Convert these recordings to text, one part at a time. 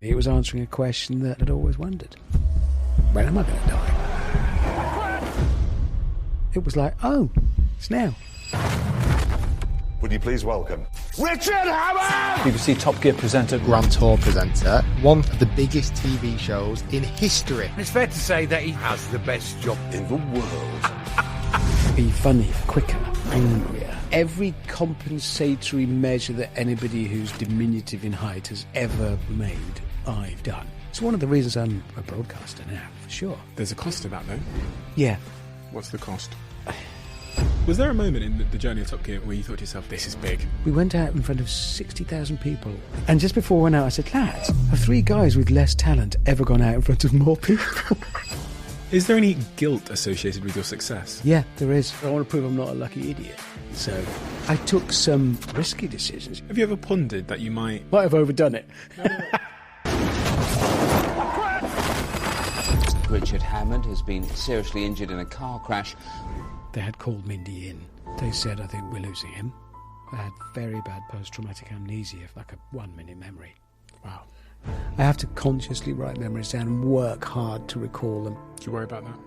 He was answering a question that I'd always wondered. When am I going to die? It was like, oh, it's now. Would you please welcome Richard Hammond! BBC Top Gear presenter, Grand Tour presenter, one of the biggest TV shows in history. It's fair to say that he has the best job in the world. Be funny, quicker, angrier. Every compensatory measure that anybody who's diminutive in height has ever made, I've done. It's one of the reasons I'm a broadcaster now, for sure. There's a cost to that, though. Yeah. What's the cost? Was there a moment in the journey of Top Gear where you thought to yourself, this is big? We went out in front of 60,000 people. And just before we went out, I said, lads, have 3 guys with less talent ever gone out in front of more people? Is there any guilt associated with your success? Yeah, there is. I want to prove I'm not a lucky idiot. So I took some risky decisions. Have you ever pondered that you might have overdone it? Richard Hammond has been seriously injured in a car crash. They had called Mindy in. They said, I think we're losing him. I had very bad post-traumatic amnesia, like a 1-minute memory. Wow. I have to consciously write memories down and work hard to recall them. Do you worry about that?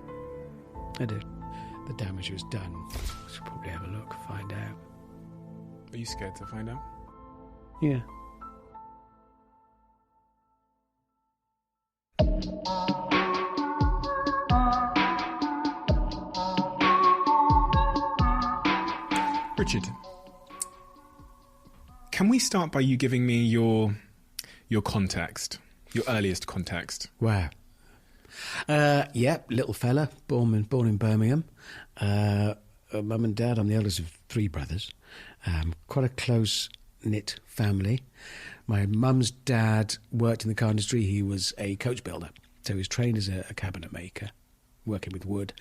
I do. The damage was done. Should probably have a look, find out. Are you scared to find out? Yeah. Richard, can we start by you giving me your context, your earliest context? Wow. Yeah, little fella, born in Birmingham. Mum and Dad, I'm the eldest of 3 brothers. Quite a close-knit family. My mum's dad worked in the car industry. He was a coach builder, so he was trained as a cabinet maker, working with wood.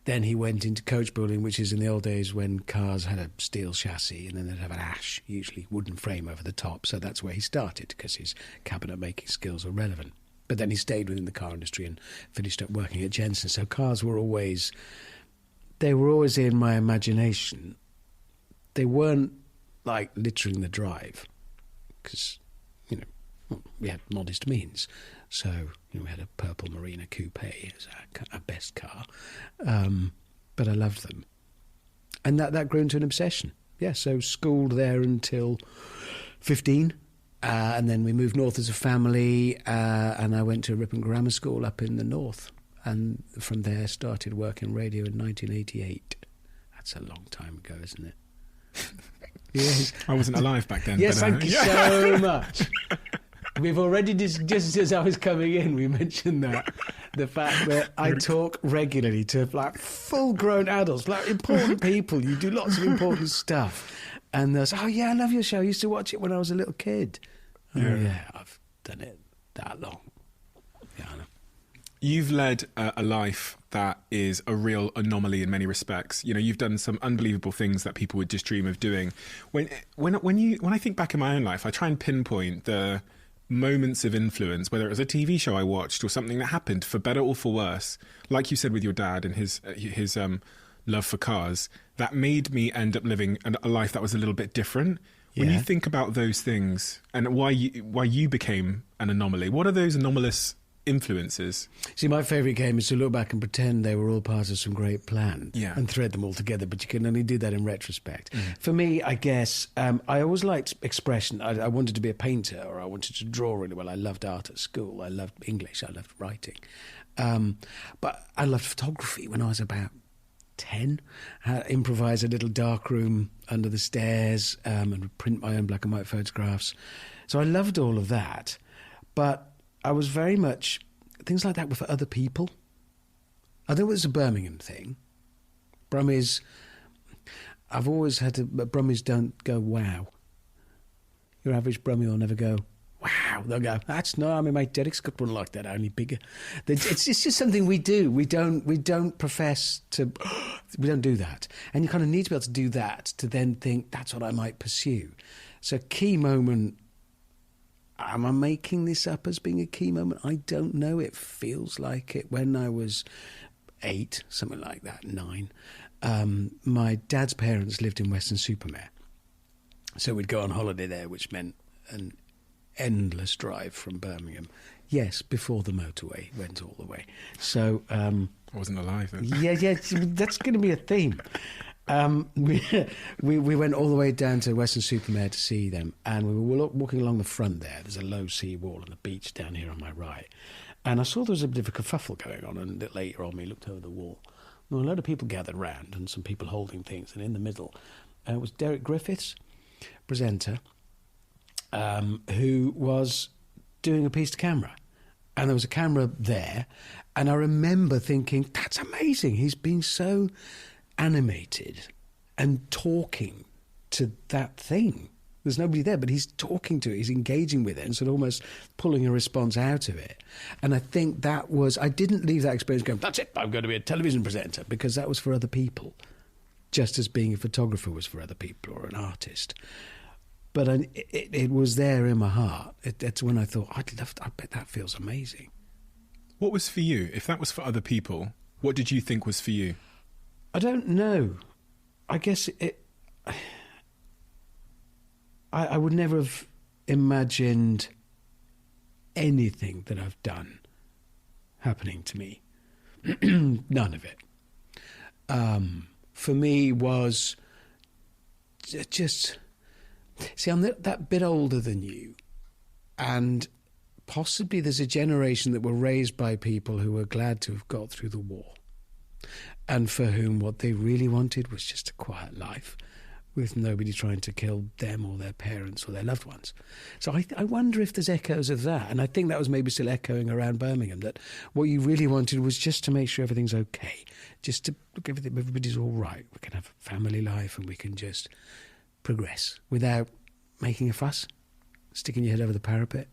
Then he went into coach building, which is in the old days when cars had a steel chassis and then they'd have an ash, usually wooden frame over the top. So that's where he started because his cabinet making skills were relevant. But then he stayed within the car industry and finished up working at Jensen. So cars were always in my imagination. They weren't like littering the drive because, we had modest means. So we had a purple Marina coupe as our best car. But I loved them. And that grew into an obsession. Yeah, so schooled there until 15. And then we moved north as a family. And I went to Ripon Grammar School up in the north. And from there started working radio in 1988. That's a long time ago, isn't it? Yes. I wasn't alive back then. Yes, thank you so much. We've already, just as I was coming in, we mentioned that. The fact that I talk regularly to full-grown adults, important people. You do lots of important stuff. And there's, oh yeah, I love your show. I used to watch it when I was a little kid. Yeah. Oh yeah, I've done it that long. Yeah, I know. You've led a life that is a real anomaly in many respects. You've done some unbelievable things that people would just dream of doing. When I think back in my own life, I try and pinpoint the moments of influence, whether it was a TV show I watched or something that happened for better or for worse, like you said with your dad and his love for cars, that made me end up living a life that was a little bit different. Yeah. When you think about those things and why you became an anomaly, what are those anomalous influences? See, my favourite game is to look back and pretend they were all part of some great plan and thread them all together, but you can only do that in retrospect. For me, I guess, I always liked expression. I wanted to be a painter, or I wanted to draw really well. I loved art at school. I loved English. I loved writing. But I loved photography when I was about 10. I improvised a little dark room under the stairs and would print my own black and white photographs. So I loved all of that. But I was very much, things like that were for other people. I think it was a Birmingham thing. Brummies, I've always had to, but Brummies don't go, wow. Your average Brummie will never go, wow. They'll go, my Derek's got one like that, only bigger. It's just something we do. We don't profess to, we don't do that. And you kind of need to be able to do that to then think, that's what I might pursue. So key moment. Am I making this up as being a key moment? I don't know. It feels like it. When I was 8, something like that, 9, my dad's parents lived in Weston-super-Mare. So we'd go on holiday there, which meant an endless drive from Birmingham. Yes, before the motorway went all the way. So I wasn't alive then. yeah, that's going to be a theme. We went all the way down to Weston-super-Mare to see them, and we were walking along the front there. There's a low sea wall and the beach down here on my right. And I saw there was a bit of a kerfuffle going on, and a bit later on we looked over the wall. There were a load of people gathered round and some people holding things, and in the middle was Derek Griffiths, presenter, who was doing a piece to camera. And there was a camera there, and I remember thinking, that's amazing. He's been so animated and talking to that thing. There's nobody there, but he's talking to it, he's engaging with it, and sort of almost pulling a response out of it. And I think that was, I didn't leave that experience going, that's it, I'm going to be a television presenter, because that was for other people, just as being a photographer was for other people or an artist. But it was there in my heart. It's when I thought, I bet that feels amazing. What was for you? If that was for other people, what did you think was for you? I don't know. I guess I would never have imagined anything that I've done happening to me. None of it. For me was just... See, I'm that bit older than you, and possibly there's a generation that were raised by people who were glad to have got through the war, and for whom what they really wanted was just a quiet life with nobody trying to kill them or their parents or their loved ones. So I wonder if there's echoes of that, and I think that was maybe still echoing around Birmingham, that what you really wanted was just to make sure everything's okay, just to look, everybody's all right, we can have a family life and we can just progress without making a fuss, sticking your head over the parapet,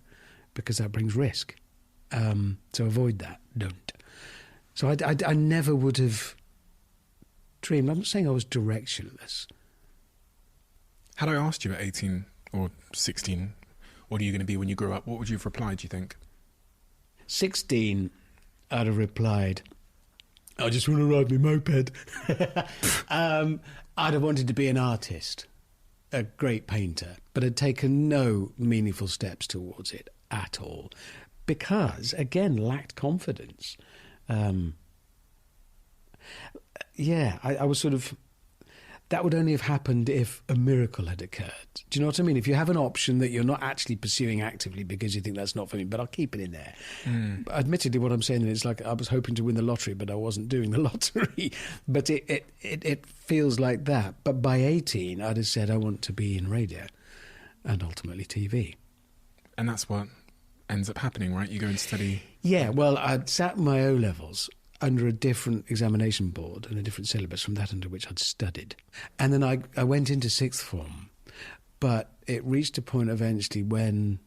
because that brings risk. So avoid that. Don't. So I never would have dreamed. I'm not saying I was directionless. Had I asked you at 18 or 16, what are you going to be when you grow up, what would you have replied, do you think? 16, I'd have replied, I just want to ride my moped. I'd have wanted to be an artist, a great painter, but had taken no meaningful steps towards it at all because, again, lacked confidence. I was sort of... That would only have happened if a miracle had occurred. Do you know what I mean? If you have an option that you're not actually pursuing actively because you think that's not for me, but I'll keep it in there. Admittedly, what I'm saying is like I was hoping to win the lottery, but I wasn't doing the lottery. But it feels like that. But by 18, I'd have said I want to be in radio and ultimately TV. And that's what ends up happening, right? You go and study... Yeah, well, I'd sat my O-levels under a different examination board and a different syllabus from that under which I'd studied. And then I went into sixth form, but it reached a point eventually when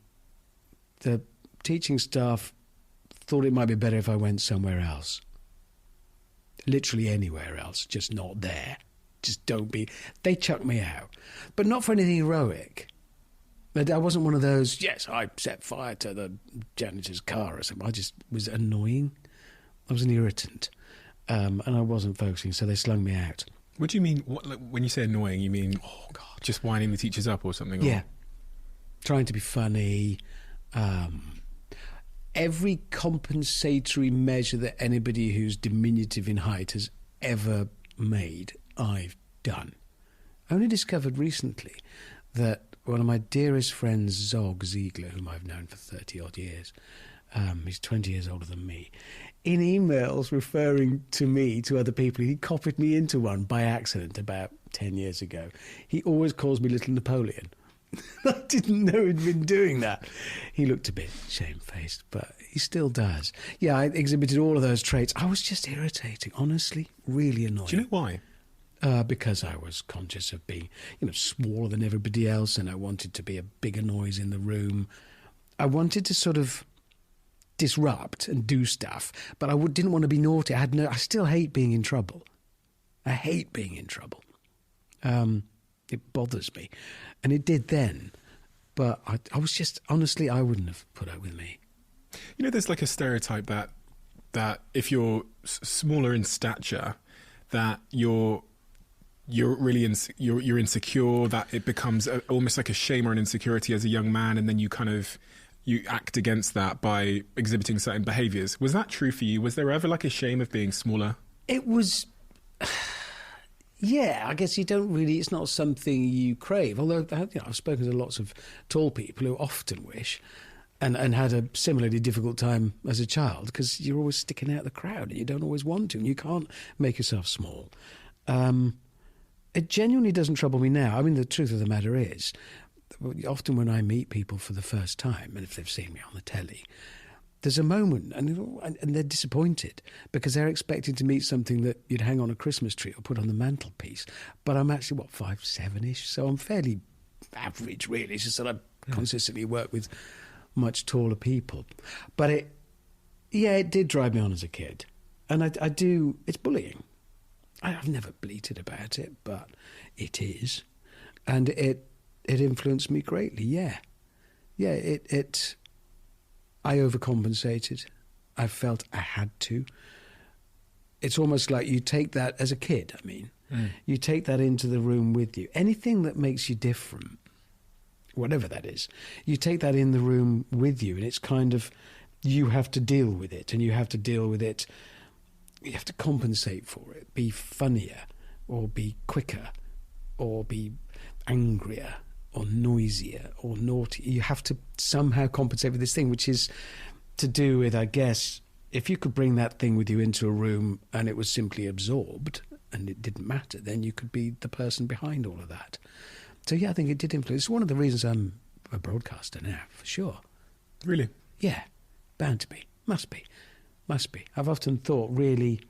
the teaching staff thought it might be better if I went somewhere else. Literally anywhere else, just not there. Just don't be... They chucked me out. But not for anything heroic. I wasn't one of those, yes, I set fire to the janitor's car or something. I just was annoying. I was an irritant, and I wasn't focusing, so they slung me out. What do you mean, when you say annoying, you mean just winding the teachers up or something? Yeah. Trying to be funny. Every compensatory measure that anybody who's diminutive in height has ever made, I've done. I only discovered recently that one of my dearest friends, Zog Ziegler, whom I've known for 30-odd years, he's 20 years older than me, in emails referring to me to other people, he copied me into one by accident about 10 years ago. He always calls me Little Napoleon. I didn't know he'd been doing that. He looked a bit shamefaced, but he still does. Yeah, I exhibited all of those traits. I was just irritating, honestly, really annoying. Do you know why? Because I was conscious of being, smaller than everybody else, and I wanted to be a bigger noise in the room. I wanted to sort of disrupt and do stuff, but I didn't want to be naughty. I still hate being in trouble. I hate being in trouble. It bothers me, and it did then. But I was just, honestly, I wouldn't have put up with me. There's like a stereotype that if you're smaller in stature, that you're you're really you're insecure, that it becomes almost like a shame or an insecurity as a young man, and then you act against that by exhibiting certain behaviours. Was that true for you? Was there ever like a shame of being smaller? It was, yeah, I guess you don't really, it's not something you crave. Although, I've spoken to lots of tall people who often wish and had a similarly difficult time as a child, because you're always sticking out the crowd and you don't always want to, and you can't make yourself small. It genuinely doesn't trouble me now. I mean, the truth of the matter is, often when I meet people for the first time, and if they've seen me on the telly, there's a moment, and they're disappointed because they're expecting to meet something that you'd hang on a Christmas tree or put on the mantelpiece. But I'm actually, 5'7"-ish, so I'm fairly average, really. It's just that I consistently work with much taller people. But it did drive me on as a kid. And I do, it's bullying. I've never bleated about it, but it is. And it influenced me greatly, yeah. Yeah, I overcompensated. I felt I had to. It's almost like you take that, as a kid, you take that into the room with you. Anything that makes you different, whatever that is, you take that in the room with you, and it's kind of, you have to deal with it, and you have to deal with it. You have to compensate for it, be funnier, or be quicker, or be angrier, or noisier, or naughty. You have to somehow compensate for this thing, which is to do with, I guess, if you could bring that thing with you into a room and it was simply absorbed and it didn't matter, then you could be the person behind all of that. So yeah, I think it did influence. It's one of the reasons I'm a broadcaster now, for sure. Really? Yeah, bound to be. Must be. I've often thought, really,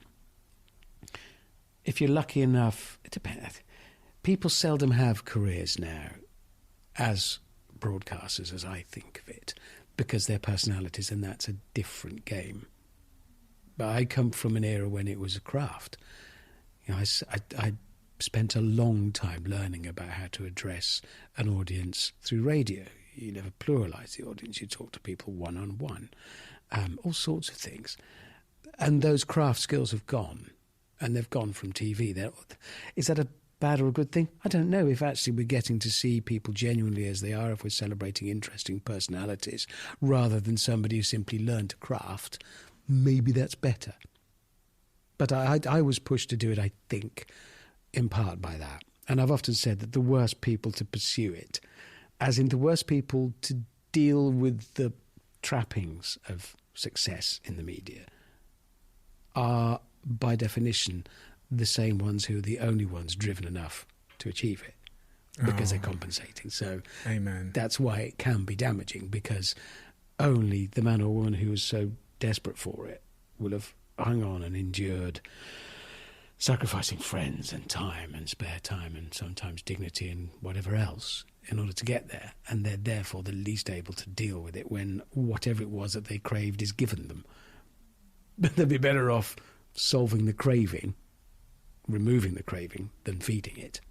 if you're lucky enough, it depends. People seldom have careers now as broadcasters, as I think of it, because they're personalities, and that's a different game. But I come from an era when it was a craft. I spent a long time learning about how to address an audience through radio. You never pluralise the audience. You talk to people one-on-one. All sorts of things. And those craft skills have gone, and they've gone from TV. Is that a bad or a good thing? I don't know. If actually we're getting to see people genuinely as they are, if we're celebrating interesting personalities rather than somebody who simply learned to craft, maybe that's better. But I was pushed to do it, I think, in part by that. And I've often said that the worst people to pursue it, as in the worst people to deal with the trappings of success in the media, are, by definition, the same ones who are the only ones driven enough to achieve it, because they're compensating. So Amen. That's why it can be damaging, because only the man or woman who is so desperate for it will have hung on and endured, sacrificing friends and time and spare time and sometimes dignity and whatever else in order to get there, and they're therefore the least able to deal with it when whatever it was that they craved is given them. But they'd be better off solving the craving, removing the craving, than feeding it.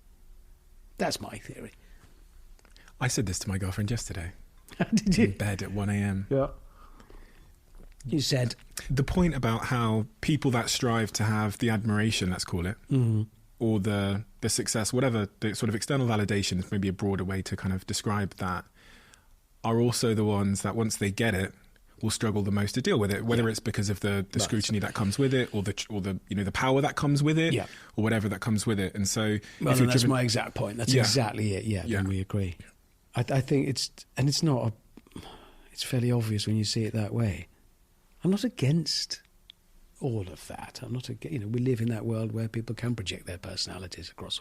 That's my theory. I said this to my girlfriend yesterday. Did you? In bed at 1 a.m. Yeah. You said the point about how people that strive to have the admiration, let's call it, or the success, whatever the sort of external validation is maybe a broader way to kind of describe that, are also the ones that once they get it will struggle the most to deal with it, whether it's because of the scrutiny that comes with it, or the the power that comes with it, or whatever that comes with it. And so, that's my exact point. That's exactly it. Yeah, then we agree. I think it's fairly obvious when you see it that way. I'm not against all of that. I'm not we live in that world where people can project their personalities across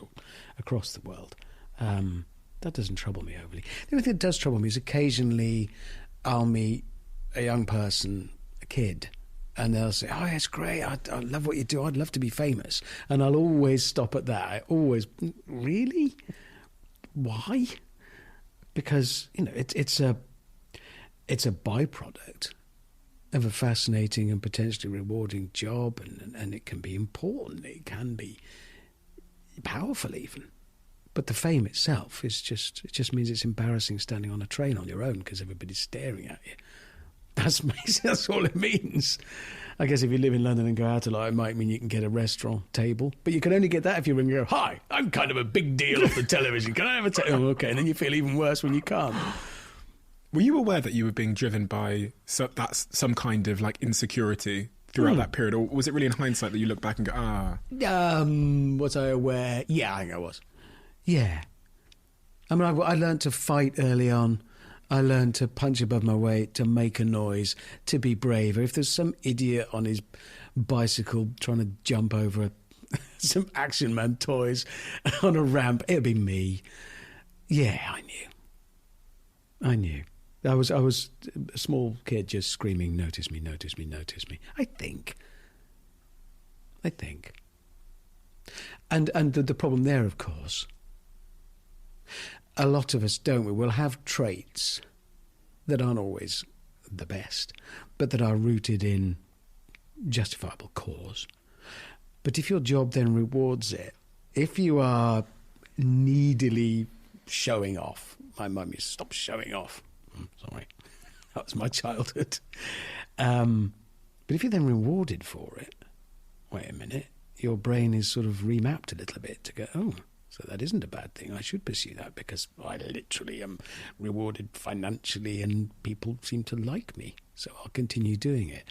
the world. That doesn't trouble me overly. The only thing that does trouble me is occasionally I'll meet a young person, a kid, and they'll say, "Oh, it's great. I love what you do. I'd love to be famous." And I'll always stop at that. I always, really? Why? Because it's a byproduct of a fascinating and potentially rewarding job, and it can be important. It can be powerful even. But the fame itself it just means it's embarrassing standing on a train on your own because everybody's staring at you. That's all it means. I guess if you live in London and go out a lot, it might mean you can get a restaurant table. But you can only get that if you ring and go, "Hi, I'm kind of a big deal off the television. Can I have a table?" Oh, okay. And then you feel even worse when you can't. Were you aware that you were being driven by some kind of like insecurity throughout that period? Or was it really in hindsight that you look back and go, Was I aware? Yeah, I think I was. Yeah. I mean, I learned to fight early on. I learned to punch above my weight, to make a noise, to be braver. If there's some idiot on his bicycle trying to jump over some Action Man toys on a ramp, it'd be me. Yeah, I knew. I was a small kid just screaming, "Notice me, notice me, notice me." I think. And the problem there, of course, a lot of us, don't we? We'll have traits that aren't always the best, but that are rooted in justifiable cause. But if your job then rewards it, if you are needily showing off, my mum used to stop showing off. Sorry, that was my childhood. But if you're then rewarded for it, wait a minute, your brain is sort of remapped a little bit to go, "Oh, so that isn't a bad thing. I should pursue that because I literally am rewarded financially and people seem to like me. So I'll continue doing it."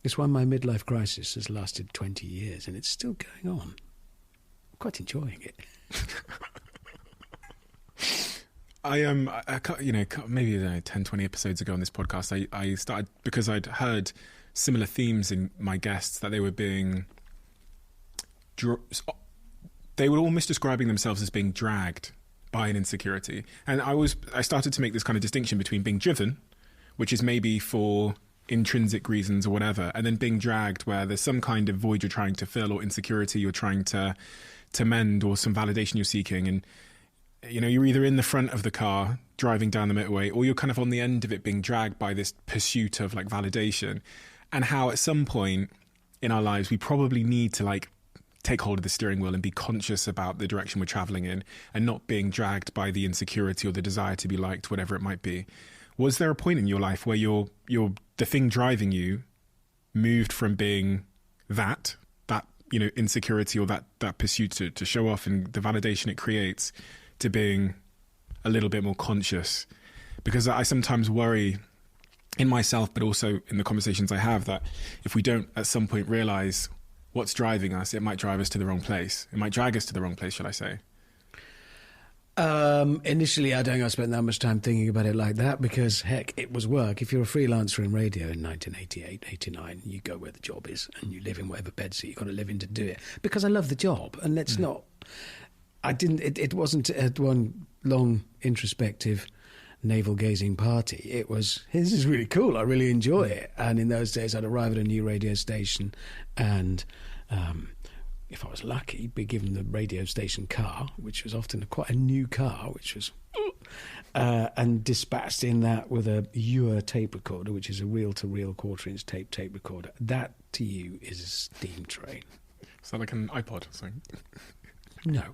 It's why my midlife crisis has lasted 20 years and it's still going on. I'm quite enjoying it. Maybe 10, 20 episodes ago on this podcast, I started, because I'd heard similar themes in my guests, that they were being... They were almost describing themselves as being dragged by an insecurity. And I started to make this kind of distinction between being driven, which is maybe for intrinsic reasons or whatever, and then being dragged where there's some kind of void you're trying to fill or insecurity you're trying to mend or some validation you're seeking. And, you know, you're either in the front of the car driving down the motorway or you're kind of on the end of it being dragged by this pursuit of like validation. And how at some point in our lives we probably need to like take hold of the steering wheel and be conscious about the direction we're traveling in and not being dragged by the insecurity or the desire to be liked, whatever it might be. Was there a point in your life where the thing driving you moved from being that insecurity or that pursuit to show off and the validation it creates to being a little bit more conscious? Because I sometimes worry in myself, but also in the conversations I have, that if we don't at some point realize what's driving us, it might drive us to the wrong place. It might drag us to the wrong place, shall I say. Initially, I don't think I spent that much time thinking about it like that because, heck, it was work. If you're a freelancer in radio in 1988, 89, you go where the job is and you live in whatever bedsit you've got to live in to do it. Because I love the job, and let's not... It wasn't one long, introspective, navel-gazing party. It was, this is really cool, I really enjoy it. And in those days, I'd arrive at a new radio station and... if I was lucky, be given the radio station car, which was often quite a new car, which was... and dispatched in that with a Ewer tape recorder, which is a reel-to-reel quarter-inch tape recorder. That, to you, is a steam train. Is that like an iPod or something? No.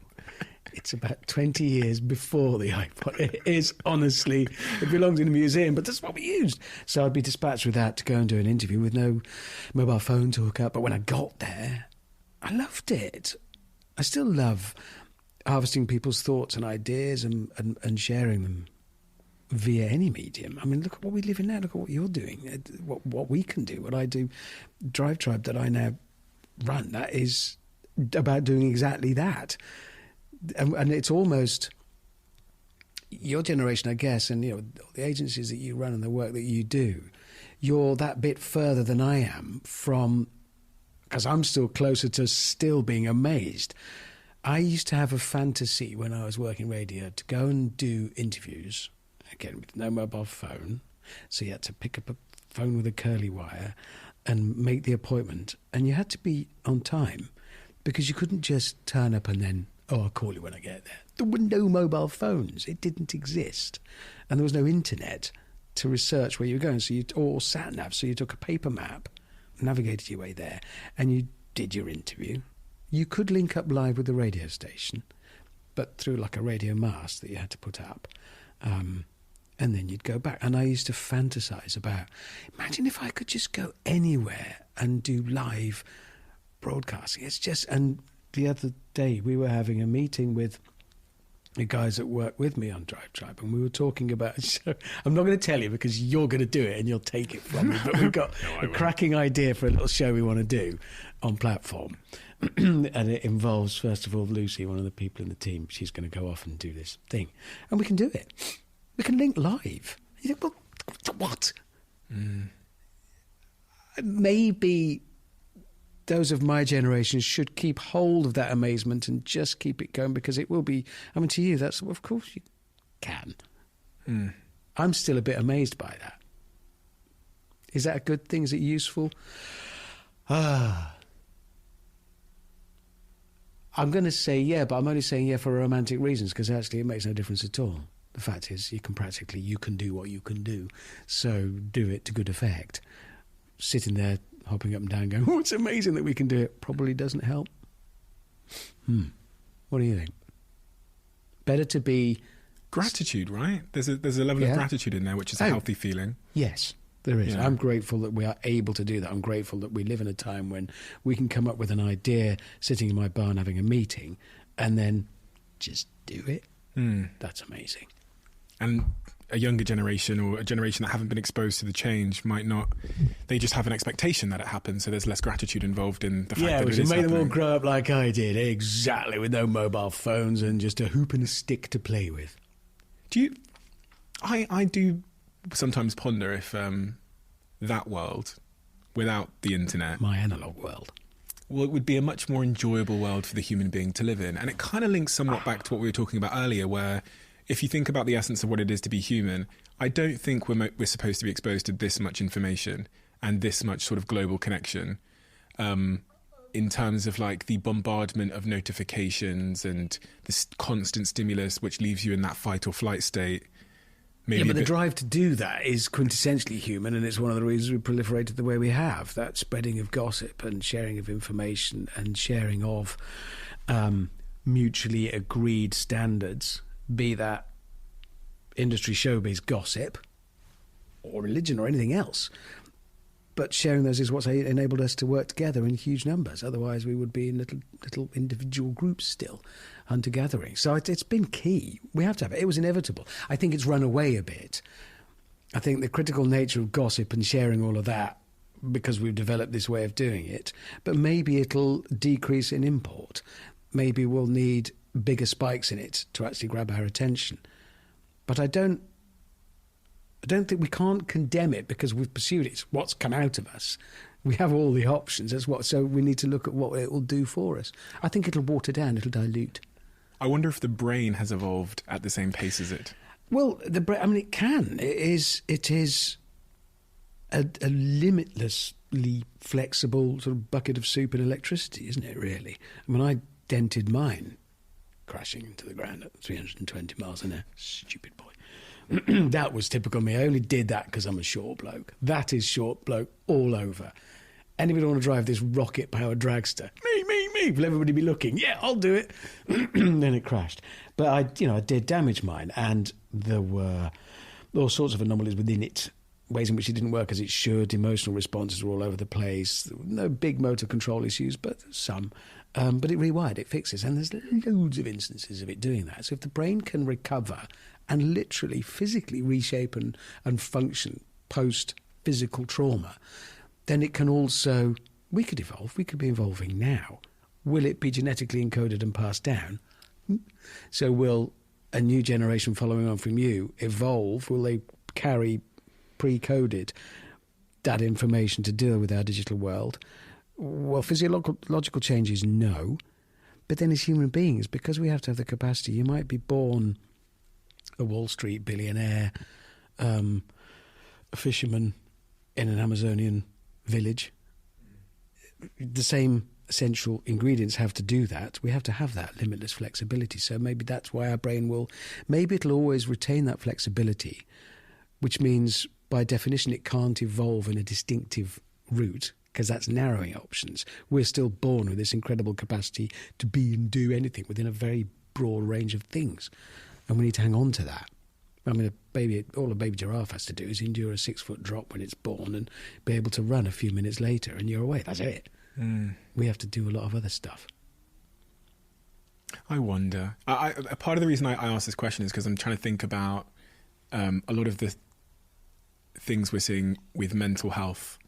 It's about 20 years before the iPod. It is, honestly, it belongs in a museum, but that's what we used. So I'd be dispatched with that to go and do an interview with no mobile phone to hook up. But when I got there... I loved it. I still love harvesting people's thoughts and ideas and sharing them via any medium. I mean, look at what we live in now. Look at what you're doing, what we can do, what I do. Drive Tribe that I now run, that is about doing exactly that. And it's almost your generation, I guess, and you know the agencies that you run and the work that you do, you're that bit further than I am from... because I'm still closer to still being amazed. I used to have a fantasy when I was working radio to go and do interviews, again, with no mobile phone. So you had to pick up a phone with a curly wire and make the appointment. And you had to be on time because you couldn't just turn up and then, I'll call you when I get there. There were no mobile phones. It didn't exist. And there was no internet to research where you were going. Or sat-nav, so you took a paper map, navigated your way there, and you did your interview. You could link up live with the radio station, but through like a radio mast that you had to put up. And then you'd go back. And I used to fantasize about, imagine if I could just go anywhere and do live broadcasting. It's just, and the other day we were having a meeting with the guys that work with me on Drive Tribe, and we were talking about a show. I'm not going to tell you because you're going to do it and you'll take it from me, but we've got a cracking idea for a little show we want to do on platform. And it involves, first of all, Lucy, one of the people in the team. She's going to go off and do this thing. And we can do it. We can link live. You think, well, what? Maybe those of my generation should keep hold of that amazement and just keep it going, because it will be, I mean, to you, that's, of course you can. I'm still a bit amazed by that. Is that a good thing? Is it useful? I'm going to say yeah, but I'm only saying yeah for romantic reasons, because actually it makes no difference at all. The fact is, you can do what you can do, so do it to good effect. Sitting there, hopping up and down, going, oh, it's amazing that we can do it, probably doesn't help. What do you think? Better to be... Gratitude, right? There's a level of gratitude in there, which is a healthy feeling. Yes, there is. Yeah. I'm grateful that we are able to do that. I'm grateful that we live in a time when we can come up with an idea, sitting in my barn having a meeting, and then just do it. That's amazing. And a younger generation, or a generation that haven't been exposed to the change, might not. They just have an expectation that it happens, so there's less gratitude involved in the fact that it is made happening. them all grow up like I did, exactly, with no mobile phones and just a hoop and a stick to play with. Do you? I do sometimes ponder if that world, without the internet, My analogue world. well, it would be a much more enjoyable world for the human being to live in. And it kind of links somewhat back to what we were talking about earlier, where if you think about the essence of what it is to be human, I don't think we're supposed to be exposed to this much information and this much sort of global connection, in terms of like the bombardment of notifications and this constant stimulus, which leaves you in that fight or flight state. Maybe Yeah, but the drive to do that is quintessentially human, and it's one of the reasons we proliferated the way we have. That spreading of gossip and sharing of information and sharing of mutually agreed standards, be that industry showbiz gossip or religion or anything else. But sharing those is what's enabled us to work together in huge numbers. Otherwise, we would be in little individual groups still, hunter-gathering. So it's been key. We have to have it. It was inevitable. I think it's run away a bit. I think the critical nature of gossip and sharing all of that, because we've developed this way of doing it, but maybe it'll decrease in import. Maybe we'll need bigger spikes in it to actually grab our attention. But I don't think we can't condemn it because we've pursued it. It's what's come out of us. We have all the options. So we need to look at what it will do for us. I think it'll water down, it'll dilute. I wonder if the brain has evolved at the same pace as it. Well, it can. It is a limitlessly flexible sort of bucket of soup and electricity, isn't it, really? I mean, I dented mine crashing into the ground at 320 miles an hour. Stupid boy. That was typical me. I only did that because I'm a short bloke. That is short bloke all over. Anybody want to drive this rocket-powered dragster? Me. Will everybody be looking? Yeah, I'll do it. Then it crashed. But I did damage mine, and there were all sorts of anomalies within it, ways in which it didn't work as it should. Emotional responses were all over the place. No big motor control issues, but some. But it rewired, it fixes, and there's loads of instances of it doing that. So if the brain can recover and literally physically reshape and function post-physical trauma, then it can also... We could evolve. We could be evolving now. Will it be genetically encoded and passed down? So will a new generation following on from you evolve? Will they carry pre-coded that information to deal with our digital world? Well, physiological changes, no. But then as human beings, because we have to have the capacity, you might be born a Wall Street billionaire, a fisherman in an Amazonian village. The same essential ingredients have to do that. We have to have that limitless flexibility. So maybe that's why our brain will... Maybe it'll always retain that flexibility, which means, by definition, it can't evolve in a distinctive route, because that's narrowing options. We're still born with this incredible capacity to be and do anything within a very broad range of things. And we need to hang on to that. I mean, all a baby giraffe has to do is endure a 6-foot drop when it's born and be able to run a few minutes later, and you're away. That's it. We have to do a lot of other stuff. I wonder. A part of the reason I asked this question is because I'm trying to think about a lot of the things we're seeing with mental health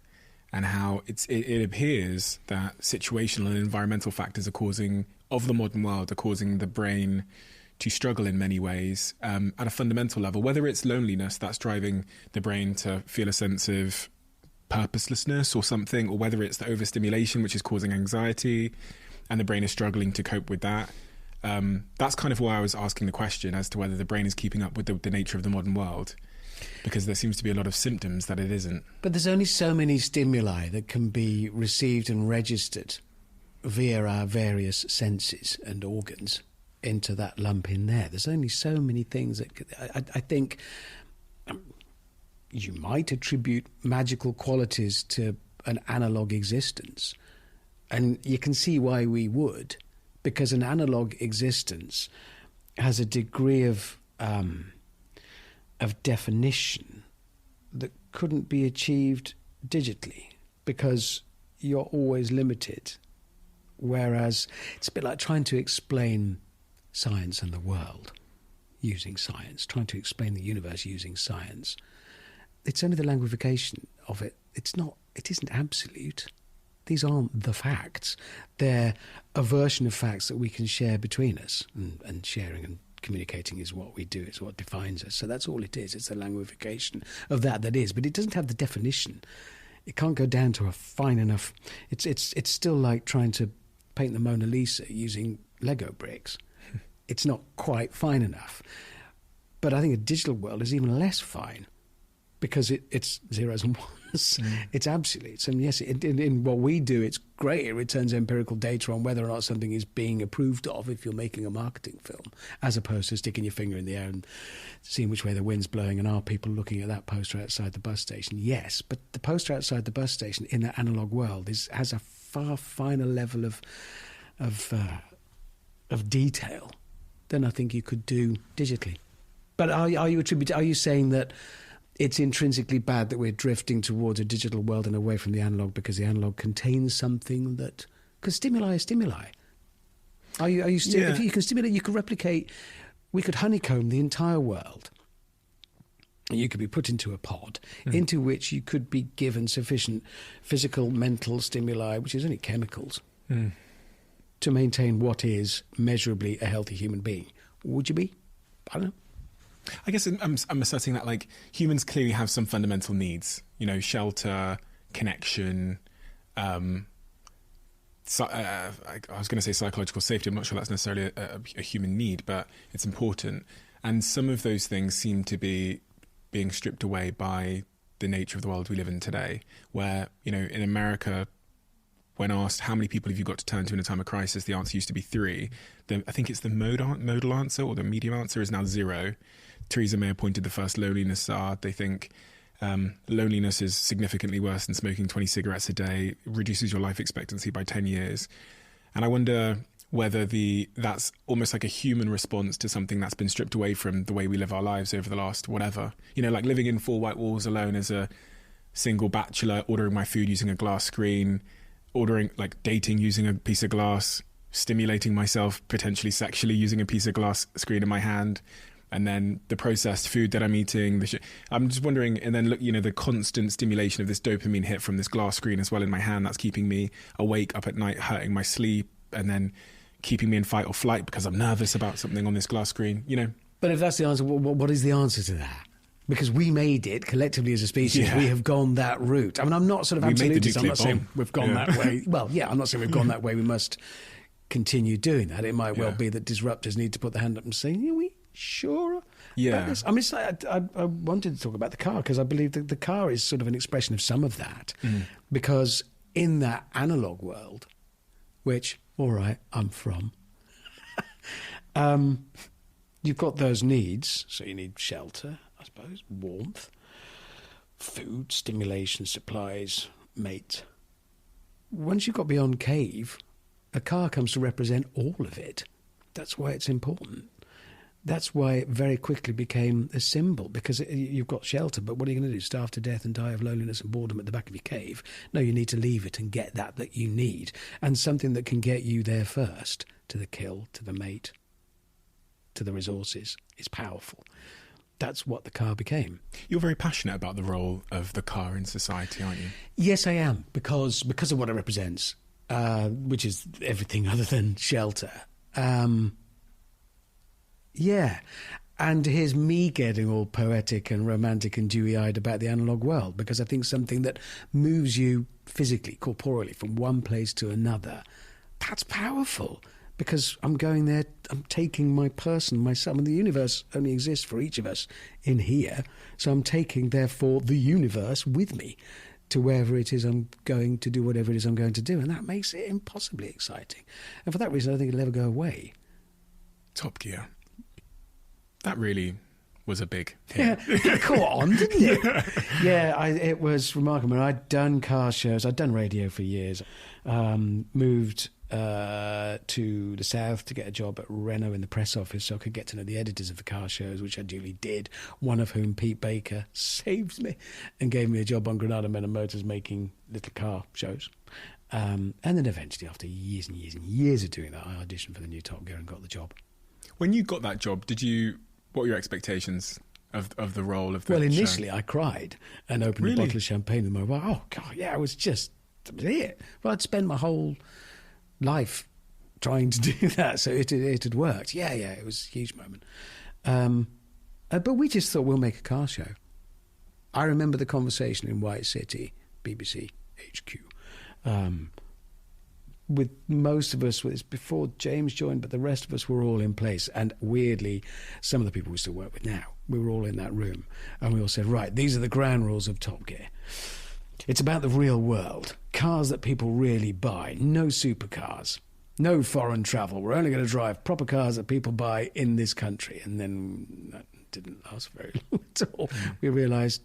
and how it appears that situational and environmental factors of the modern world are causing the brain to struggle in many ways at a fundamental level, whether it's loneliness that's driving the brain to feel a sense of purposelessness or something, or whether it's the overstimulation which is causing anxiety and the brain is struggling to cope with that. That's kind of why I was asking the question as to whether the brain is keeping up with the nature of the modern world, because there seems to be a lot of symptoms that it isn't. But there's only so many stimuli that can be received and registered via our various senses and organs into that lump in there. There's only so many things that I think you might attribute magical qualities to an analogue existence, and you can see why we would, because an analogue existence has a degree of definition that couldn't be achieved digitally, because you're always limited. Whereas it's a bit like trying to explain science and the world using science, trying to explain the universe using science. It's only the languification of it. It isn't absolute. These aren't the facts. They're a version of facts that we can share between us, and sharing and communicating is what we do. It's what defines us. So that's all it is. It's the languification of that is. But it doesn't have the definition. It can't go down to a fine enough... It's still like trying to paint the Mona Lisa using Lego bricks. It's not quite fine enough. But I think a digital world is even less fine, because it's zeros and ones. It's absolutes. And yes, in what we do, it's great. It returns empirical data on whether or not something is being approved of if you're making a marketing film, as opposed to sticking your finger in the air and seeing which way the wind's blowing, and are people looking at that poster outside the bus station? Yes, but the poster outside the bus station in that analogue world has a far finer level of detail than I think you could do digitally. But are you saying that it's intrinsically bad that we're drifting towards a digital world and away from the analogue because the analogue contains something that... Because stimuli is stimuli. Are you still... Yeah. If you can stimulate, you can replicate... We could honeycomb the entire world. You could be put into a pod into which you could be given sufficient physical, mental stimuli, which is only chemicals, to maintain what is measurably a healthy human being. Would you be? I don't know. I guess I'm asserting that, like, humans clearly have some fundamental needs, shelter, connection, I was going to say psychological safety. I'm not sure that's necessarily a human need, but it's important. And some of those things seem to be being stripped away by the nature of the world we live in today, where, in America, when asked how many people have you got to turn to in a time of crisis, the answer used to be 3. I think it's the modal answer, or the medium answer, is now 0. Theresa May appointed the first loneliness czar. They think loneliness is significantly worse than smoking 20 cigarettes a day, reduces your life expectancy by 10 years. And I wonder whether that's almost like a human response to something that's been stripped away from the way we live our lives over the last whatever. Like living in 4 white walls alone as a single bachelor, ordering my food using a glass screen, dating using a piece of glass, stimulating myself potentially sexually using a piece of glass screen in my hand, and then the processed food that I'm eating. I'm just wondering, and then look, the constant stimulation of this dopamine hit from this glass screen as well in my hand, that's keeping me awake up at night, hurting my sleep, and then keeping me in fight or flight because I'm nervous about something on this glass screen, But if that's the answer, what is the answer to that? Because we made it collectively as a species. Yeah. We have gone that route. I mean, I'm not sort of absolutist. I'm not saying we've gone that way. Well, yeah, I'm not saying we've gone that way. We must continue doing that. It might well be that disruptors need to put their hand up and say, are we sure about this? I mean, it's like, I wanted to talk about the car because I believe that the car is sort of an expression of some of that. Because in that analogue world, which, all right, I'm from, you've got those needs. So you need shelter, I suppose, warmth, food, stimulation, supplies, mate. Once you've got beyond cave, a car comes to represent all of it. That's why it's important. that's why it very quickly became a symbol, because you've got shelter, but what are you going to do? Starve to death and die of loneliness and boredom at the back of your cave? No, you need to leave it and get that you need, and something that can get you there first, to the kill, to the mate, to the resources, is powerful. That's what the car became. You're very passionate about the role of the car in society, aren't you? Yes, I am, because of what it represents, which is everything other than shelter. Yeah, and here's me getting all poetic and romantic and dewy-eyed about the analogue world, because I think something that moves you physically, corporeally, from one place to another, that's powerful, because I'm going there, I'm taking my person, myself, and the universe only exists for each of us in here, so I'm taking, therefore, the universe with me to wherever it is I'm going to do whatever it is I'm going to do, and that makes it impossibly exciting. And for that reason, I don't think it'll ever go away. Top Gear. That really was a big hit. Yeah, it caught on, didn't it? Yeah, it was remarkable. I'd done car shows. I'd done radio for years. Moved to the south to get a job at Renault in the press office so I could get to know the editors of the car shows, which I duly did, one of whom, Pete Baker, saved me and gave me a job on Granada Men and Motors making little car shows. And then eventually, after years and years and years of doing that, I auditioned for the new Top Gear and got the job. When you got that job, what were your expectations of the role of the Well, show? initially I cried and opened a bottle of champagne with my wife. Oh, God, yeah, it was it. Well, I'd spent my whole life trying to do that, so it had worked. Yeah, it was a huge moment. But we just thought, we'll make a car show. I remember the conversation in White City, BBC HQ, with most of us, it's before James joined, but the rest of us were all in place. And weirdly, some of the people we still work with now, we were all in that room. And we all said, right, these are the ground rules of Top Gear. It's about the real world. Cars that people really buy. No supercars. No foreign travel. We're only going to drive proper cars that people buy in this country. And then that didn't last very long at all. We realised,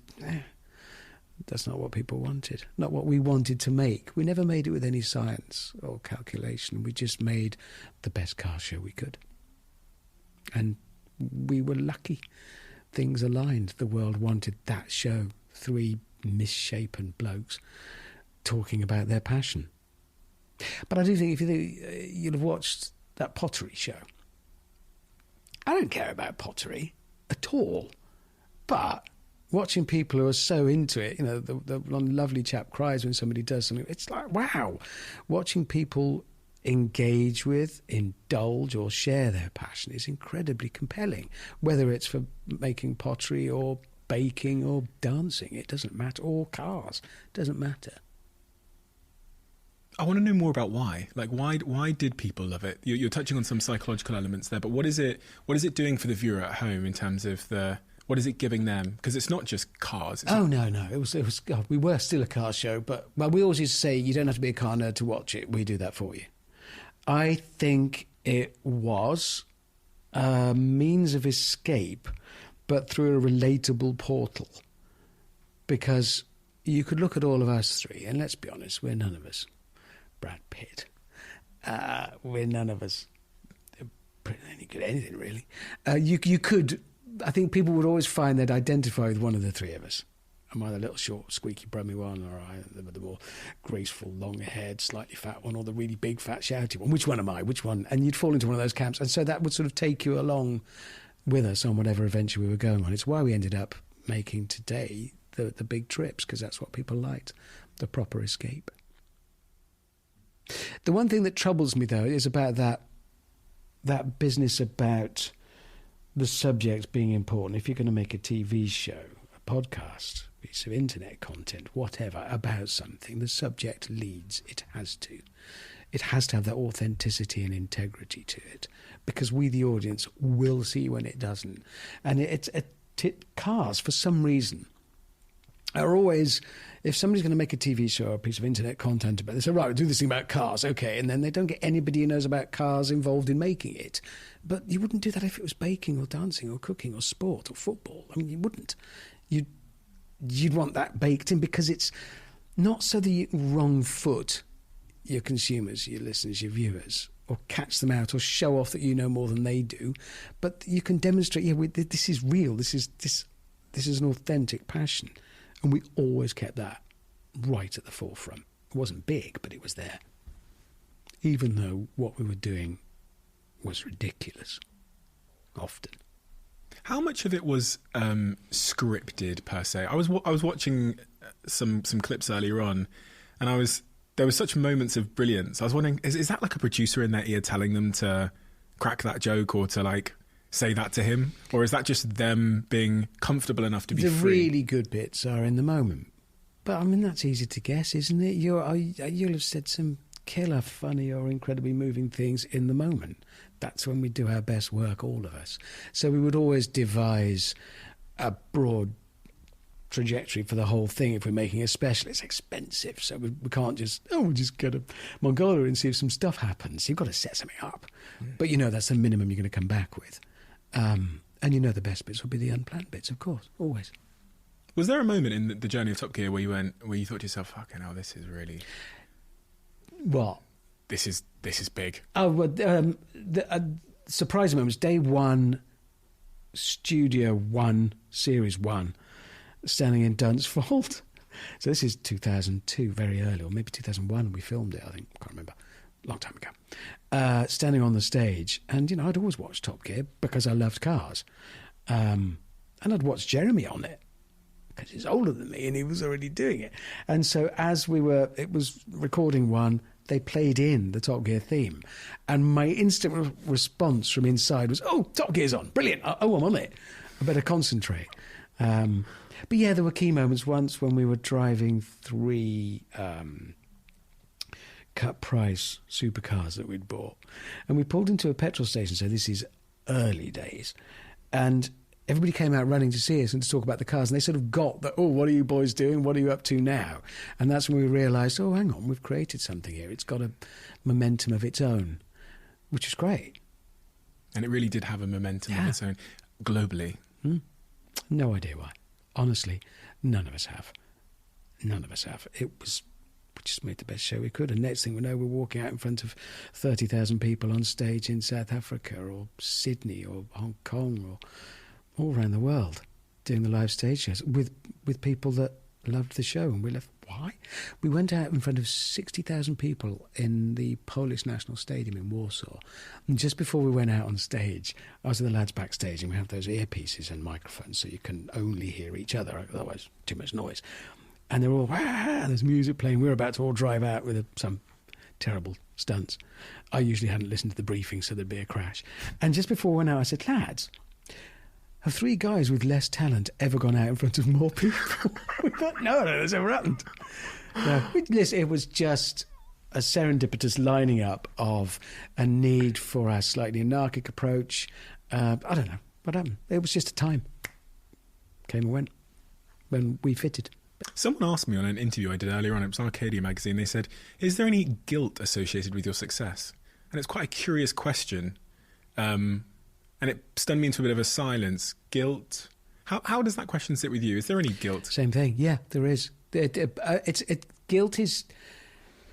that's not what people wanted, not what we wanted to make. We never made it with any science or calculation. We just made the best car show we could. And we were lucky. Things aligned. The world wanted that show. 3 misshapen blokes talking about their passion. But I do think you'll have watched that pottery show. I don't care about pottery at all. But watching people who are so into it, the lovely chap cries when somebody does something. It's like, wow. Watching people engage with, indulge or share their passion is incredibly compelling. Whether it's for making pottery or baking or dancing, it doesn't matter. Or cars, it doesn't matter. I want to know more about why. Like, why did people love it? You're touching on some psychological elements there, but what is it doing for the viewer at home in terms of what is it giving them? Because it's not just cars. No. It was. God, we were still a car show, but we always used to say you don't have to be a car nerd to watch it. We do that for you. I think it was a means of escape, but through a relatable portal. Because you could look at all of us three, and let's be honest, we're none of us Brad Pitt. We're none of us any good at anything, really. You could. I think people would always find they'd identify with one of the three of us. Am I the little short, squeaky, brummy one, or the more graceful, long-haired, slightly fat one, or the really big, fat, shouty one? Which one am I? Which one? And you'd fall into one of those camps. And so that would sort of take you along with us on whatever adventure we were going on. It's why we ended up making today the big trips, because that's what people liked, the proper escape. The one thing that troubles me, though, is about that business about the subject being important. If you're going to make a TV show, a podcast, piece of internet content, whatever, about something, the subject leads. It has to. It has to have that authenticity and integrity to it, because we, the audience, will see when it doesn't. And cars, for some reason, are always, if somebody's going to make a TV show or a piece of internet content about it, they say, right, we'll do this thing about cars, okay, and then they don't get anybody who knows about cars involved in making it. But you wouldn't do that if it was baking or dancing or cooking or sport or football. I mean, you wouldn't. You'd want that baked in, because it's not so that you wrong foot your consumers, your listeners, your viewers. or catch them out or show off that you know more than they do. But you can demonstrate, this is real. This is an authentic passion. And we always kept that right at the forefront. It wasn't big, but it was there. Even though what we were doing was ridiculous, often. How much of it was scripted per se? I was watching some clips earlier on, and there were such moments of brilliance. I was wondering, is that like a producer in their ear telling them to crack that joke or to like say that to him, or is that just them being comfortable enough to be free? The really good bits are in the moment, but I mean that's easy to guess, isn't it? You'll have said some killer, funny, or incredibly moving things in the moment. That's when we do our best work, all of us. So we would always devise a broad trajectory for the whole thing. If we're making a special, it's expensive, so we can't just, we'll just go to Mongolia and see if some stuff happens. You've got to set something up. But that's the minimum you're going to come back with. And the best bits will be the unplanned bits, of course, always. Was there a moment in the journey of Top Gear where you thought to yourself, fucking hell, this is really... What? This is big. Oh, well, the surprising moment was day one, Studio 1, Series 1, standing in Dunsfold. So this is 2002, very early, or maybe 2001 we filmed it, I think. Can't remember. Long time ago. Standing on the stage. And, I'd always watched Top Gear because I loved cars. And I'd watched Jeremy on it because he's older than me and he was already doing it. And so as it was recording one, they played in the Top Gear theme. And my instant response from inside was, oh, Top Gear's on. Brilliant. Oh, I'm on it. I better concentrate. But yeah, there were key moments once when we were driving 3 cut price supercars that we'd bought. And we pulled into a petrol station, so this is early days. And everybody came out running to see us and to talk about the cars. And they sort of got that, oh, what are you boys doing? What are you up to now? And that's when we realised, oh, hang on, we've created something here. It's got a momentum of its own, which is great. And it really did have a momentum of its own globally. No idea why. Honestly, none of us have. None of us have. We just made the best show we could. And next thing we know, we're walking out in front of 30,000 people on stage in South Africa or Sydney or Hong Kong or all around the world doing the live stage shows with people that loved the show. And we left. Why? We went out in front of 60,000 people in the Polish National Stadium in Warsaw. And just before we went out on stage, I was with the lads backstage, and we have those earpieces and microphones so you can only hear each other, otherwise too much noise. And they're all, and there's music playing. We're about to all drive out with some terrible stunts. I usually hadn't listened to the briefing, so there'd be a crash. And just before we went out, I said, lads, have 3 guys with less talent ever gone out in front of more people? We thought, no, that's never happened. No, it was just a serendipitous lining up of a need for a slightly anarchic approach. I don't know what happened. It was just a time. Came and went when we fitted. Someone asked me on an interview I did earlier on, it was Arcadia magazine, they said, is there any guilt associated with your success? And it's quite a curious question. And it stunned me into a bit of a silence. Guilt. How does that question sit with you? Is there any guilt? Same thing. Yeah, there is. Guilt is.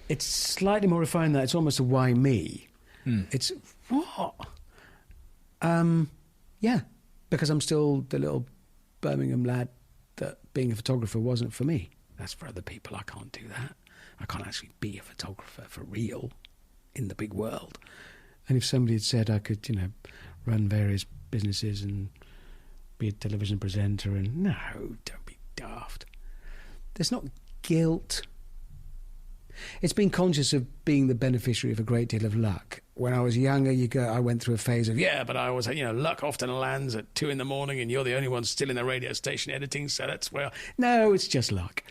It's slightly more refined than that. It's almost a why me. It's what? Yeah, because I'm still the little Birmingham lad that being a photographer wasn't for me. That's for other people. I can't do that. I can't actually be a photographer for real in the big world. And if somebody had said I could, run various businesses and be a television presenter, and no, don't be daft. There's not guilt. It's being conscious of being the beneficiary of a great deal of luck. When I was younger, I went through a phase of, but I always had, luck often lands at 2 a.m. and you're the only one still in the radio station editing, so that's where... No, it's just luck.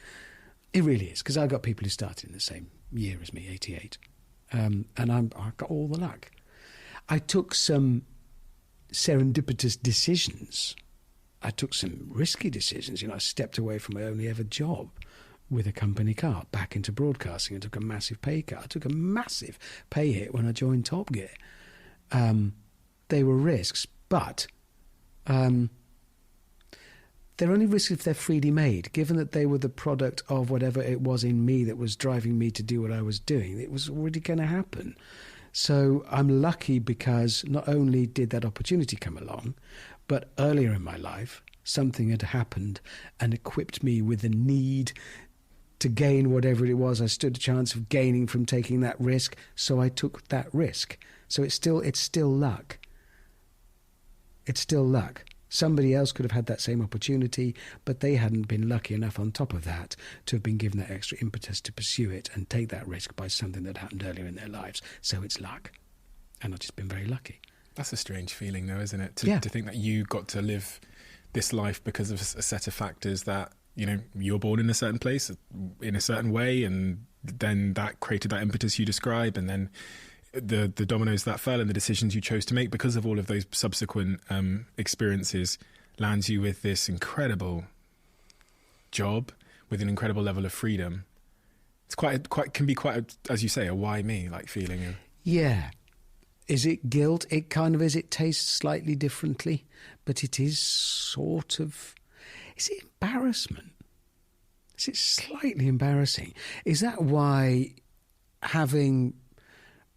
It really is, because I got people who started in the same year as me, 88. And I got all the luck. I took some serendipitous decisions. I took some risky decisions. I stepped away from my only ever job with a company car back into broadcasting and took a massive pay cut. I took a massive pay hit when I joined Top Gear. They were risks, but they're only risks if they're freely made. Given that they were the product of whatever it was in me that was driving me to do what I was doing, it was already going to happen. So I'm lucky because not only did that opportunity come along, but earlier in my life, something had happened and equipped me with the need to gain whatever it was I stood a chance of gaining from taking that risk. So I took that risk. So it's still luck. It's still luck. Somebody else could have had that same opportunity, but they hadn't been lucky enough on top of that to have been given that extra impetus to pursue it and take that risk by something that happened earlier in their lives. So it's luck. And I've just been very lucky. That's a strange feeling, though, isn't it? Yeah. To think that you got to live this life because of a set of factors that, you know, you were born in a certain place, in a certain way, and then that created that impetus you describe, and then the dominoes that fell and the decisions you chose to make because of all of those subsequent experiences lands you with this incredible job with an incredible level of freedom. It's can be quite, as you say, a why me like feeling. Yeah. Is it guilt? It kind of is. It tastes slightly differently, but it is sort of... Is it embarrassment? Is it slightly embarrassing? Is that why having,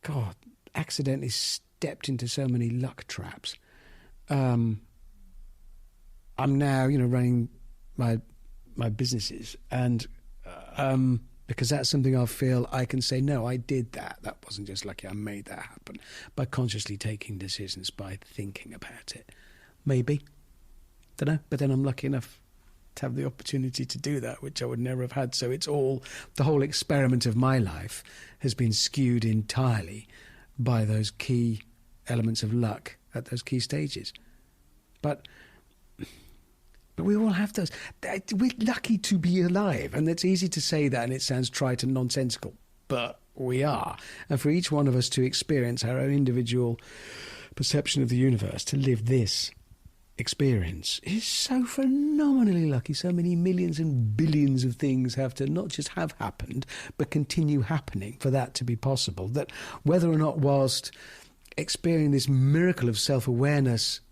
God, accidentally stepped into so many luck traps? I'm now, running my businesses, and because that's something I feel I can say, no, I did that. That wasn't just lucky. I made that happen by consciously taking decisions, by thinking about it. Maybe. Don't know. But then I'm lucky enough to have the opportunity to do that, which I would never have had. So it's all, the whole experiment of my life has been skewed entirely by those key elements of luck at those key stages. But we all have those. We're lucky to be alive, and it's easy to say that, and it sounds trite and nonsensical, but we are. And for each one of us to experience our own individual perception of the universe, to live this experience, is so phenomenally lucky. So many millions and billions of things have to not just have happened, but continue happening for that to be possible. That whether or not whilst experiencing this miracle of self-awareness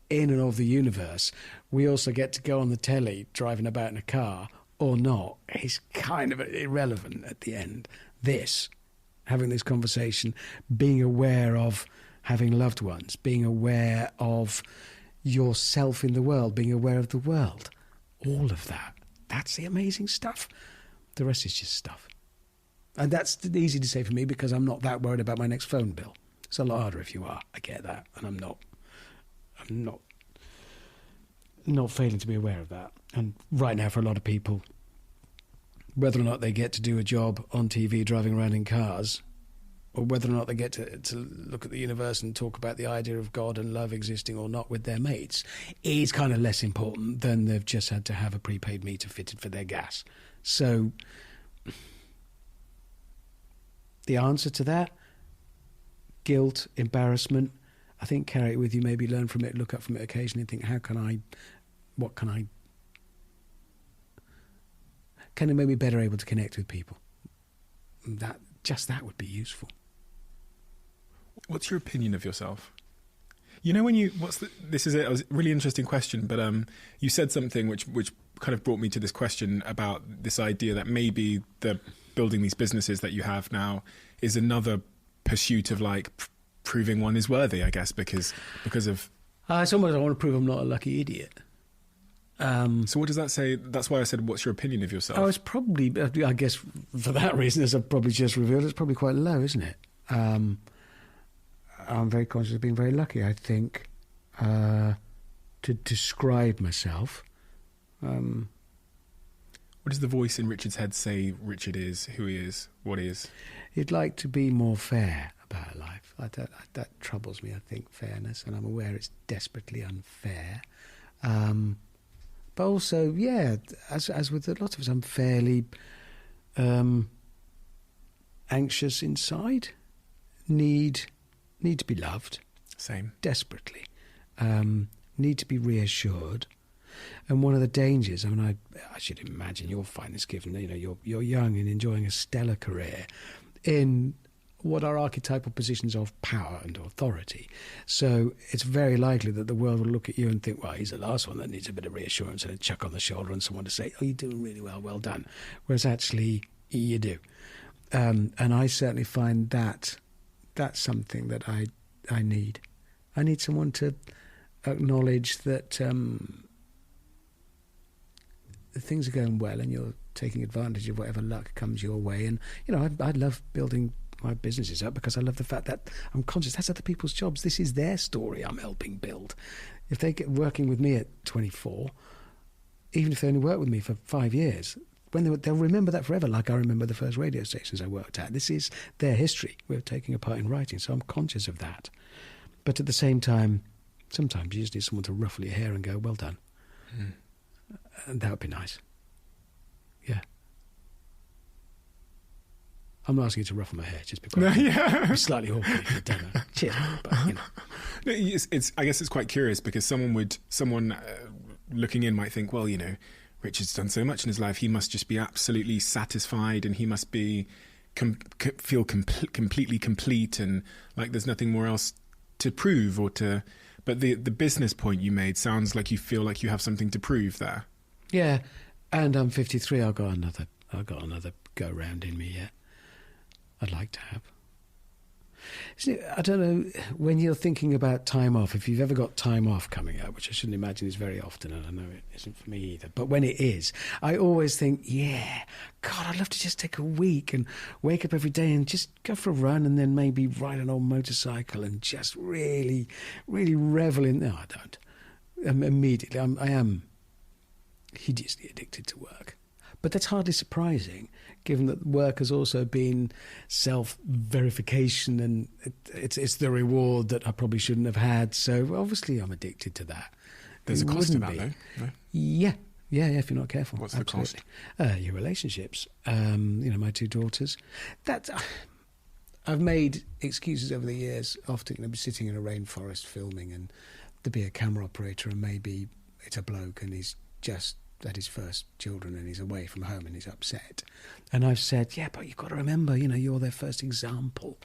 in and of the universe, we also get to go on the telly driving about in a car or not, is kind of irrelevant at the end. Having this conversation, being aware of having loved ones, being aware of yourself in the world, being aware of the world, all of that's the amazing stuff. The rest is just stuff. And that's easy to say for me because I'm not that worried about my next phone bill. It's a lot harder if you are. I get that, and I'm not failing to be aware of that. And right now, for a lot of people, whether or not they get to do a job on TV driving around in cars, or whether or not they get to look at the universe and talk about the idea of God and love existing or not with their mates, is kind of less important than they've just had to have a prepaid meter fitted for their gas. So the answer to that, guilt, embarrassment, I think carry it with you, maybe learn from it, look up from it occasionally and think, can I make me better able to connect with people? That would be useful. What's your opinion of yourself? You know, this is a really interesting question, but you said something which kind of brought me to this question about this idea that maybe building these businesses that you have now is another pursuit of proving one is worthy, I guess, because of... Sometimes I want to prove I'm not a lucky idiot. So what does that say? That's why I said, what's your opinion of yourself? Oh, it's probably, I guess for that reason, as I've probably just revealed, it's probably quite low, isn't it? I'm very conscious of being very lucky, I think, to describe myself. What does the voice in Richard's head say Richard is, who he is, what he is? He'd like to be more fair about life. That troubles me, I think, fairness, and I'm aware it's desperately unfair. But also, yeah, as with a lot of us, I'm fairly anxious inside. Need to be loved. Same. Desperately. Need to be reassured. And one of the dangers, I mean, I should imagine you'll find this given, you're young and enjoying a stellar career in what are archetypal positions of power and authority. So it's very likely that the world will look at you and think, well, he's the last one that needs a bit of reassurance and a chuck on the shoulder and someone to say, oh, you're doing really well done. Whereas actually, you do. And I certainly find that that's something that I need. I need someone to acknowledge that things are going well and you're taking advantage of whatever luck comes your way. And, you know, I love building my businesses up because I love the fact that I'm conscious that's other people's jobs. This is their story I'm helping build. If they get working with me at 24, even if they only work with me for 5 years, they'll remember that forever, like I remember the first radio stations I worked at. This is their history. We're taking a part in writing, so I'm conscious of that. But at the same time, sometimes you just need someone to ruffle your hair and go, well done. And that would be nice. Yeah. I'm not asking you to ruffle my hair, just because it's slightly awkward if you've done that. Cheers, but, you know. No, I guess it's quite curious because someone looking in might think, well, you know, Richard's done so much in his life, he must just be absolutely satisfied and he must be feel completely complete and like there's nothing more else to prove or to... But the business point you made sounds like you feel like you have something to prove there. Yeah, and I'm 53. I've got another go round in me yet. I'd like to have. I don't know, when you're thinking about time off, if you've ever got time off coming up, which I shouldn't imagine is very often, and I know it isn't for me either, but when it is, I always think, yeah, God, I'd love to just take a week and wake up every day and just go for a run and then maybe ride an old motorcycle and just really, really revel in... No, I don't. Immediately, I am hideously addicted to work. But that's hardly surprising, given that work has also been self-verification and it's the reward that I probably shouldn't have had. So obviously I'm addicted to that. There's a cost to that, though. No? Yeah, if you're not careful. What's Absolutely. the cost? Your relationships. My 2 daughters. I've made excuses over the years. Often I'll be sitting in a rainforest filming and there'll be a camera operator and maybe it's a bloke and he's just had his first children and he's away from home and he's upset. And I've said, yeah, but you've got to remember, you know, you're their first example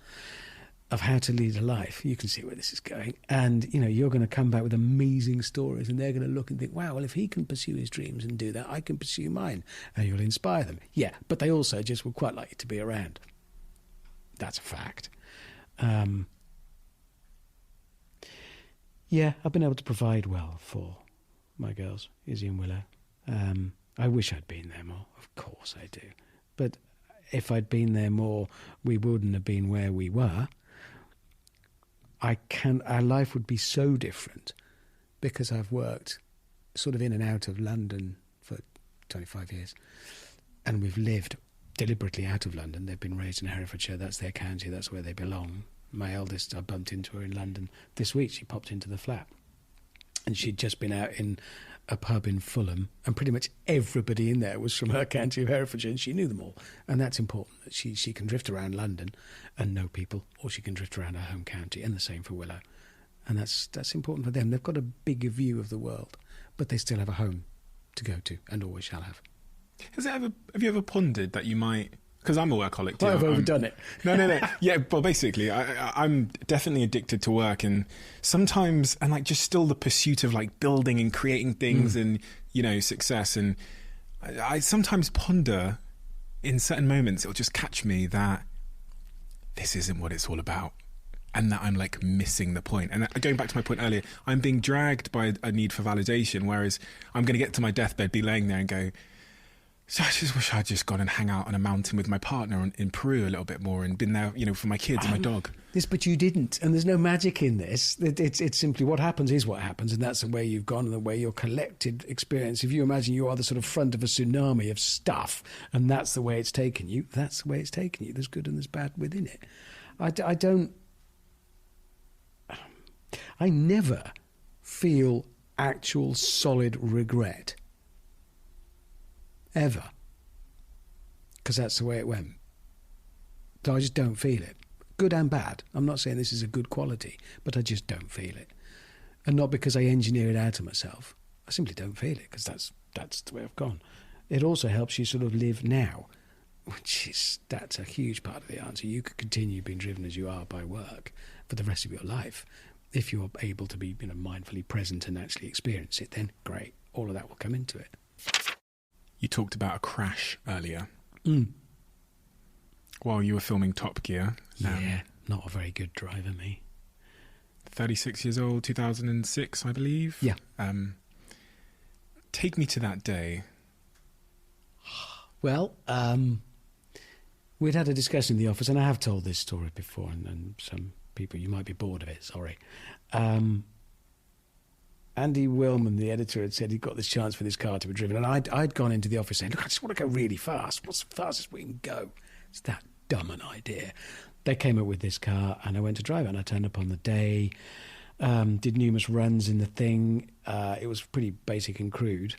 of how to lead a life. You can see where this is going. And, you know, you're going to come back with amazing stories and they're going to look and think, wow, well, if he can pursue his dreams and do that, I can pursue mine. And you'll inspire them. Yeah, but they also just would quite like you to be around. That's a fact. Yeah, I've been able to provide well for my girls, Izzy and Willow. I wish I'd been there more. Of course I do. But if I'd been there more, we wouldn't have been where we were. Our life would be so different because I've worked sort of in and out of London for 25 years. And we've lived deliberately out of London. They've been raised in Herefordshire. That's their county. That's where they belong. My eldest, I bumped into her in London this week. She popped into the flat. And she'd just been out in a pub in Fulham, and pretty much everybody in there was from her county of Herefordshire, and she knew them all. And that's important, that she can drift around London and know people, or she can drift around her home county, and the same for Willow. And that's important for them. They've got a bigger view of the world, but they still have a home to go to, and always shall have. Have you ever pondered that you might... Because I'm a workaholic too. I've overdone it. No. Yeah, well, basically, I'm definitely addicted to work, and sometimes, and like just still the pursuit of like building and creating things and, you know, success. And I sometimes ponder in certain moments, it'll just catch me that this isn't what it's all about. And that I'm like missing the point. And going back to my point earlier, I'm being dragged by a need for validation, whereas I'm going to get to my deathbed, be laying there and go, so I just wish I'd just gone and hang out on a mountain with my partner in Peru a little bit more and been there, you know, for my kids and my dog. Yes, but you didn't. And there's no magic in this. It's simply what happens is what happens. And that's the way you've gone and the way your collected experience. If you imagine you are the sort of front of a tsunami of stuff and that's the way it's taken you, that's the way it's taken you. There's good and there's bad within it. I never feel actual solid regret. Ever. Because that's the way it went. So I just don't feel it. Good and bad. I'm not saying this is a good quality, but I just don't feel it. And not because I engineer it out of myself. I simply don't feel it, because that's the way I've gone. It also helps you sort of live now, that's a huge part of the answer. You could continue being driven as you are by work for the rest of your life. If you're able to be, you know, mindfully present and actually experience it, then great. All of that will come into it. You talked about a crash earlier. While you were filming Top Gear. not a very good driver, me. 36 years old, 2006, I believe. Yeah. Take me to that day. Well, we'd had a discussion in the office, and I have told this story before, and some people, you might be bored of it, sorry. Andy Willman, the editor, had said he'd got this chance for this car to be driven, and I'd gone into the office saying, look, I just want to go really fast. What's the fastest we can go? It's that dumb an idea. They came up with this car, and I went to drive it, and I turned up on the day, did numerous runs in the thing. It was pretty basic and crude,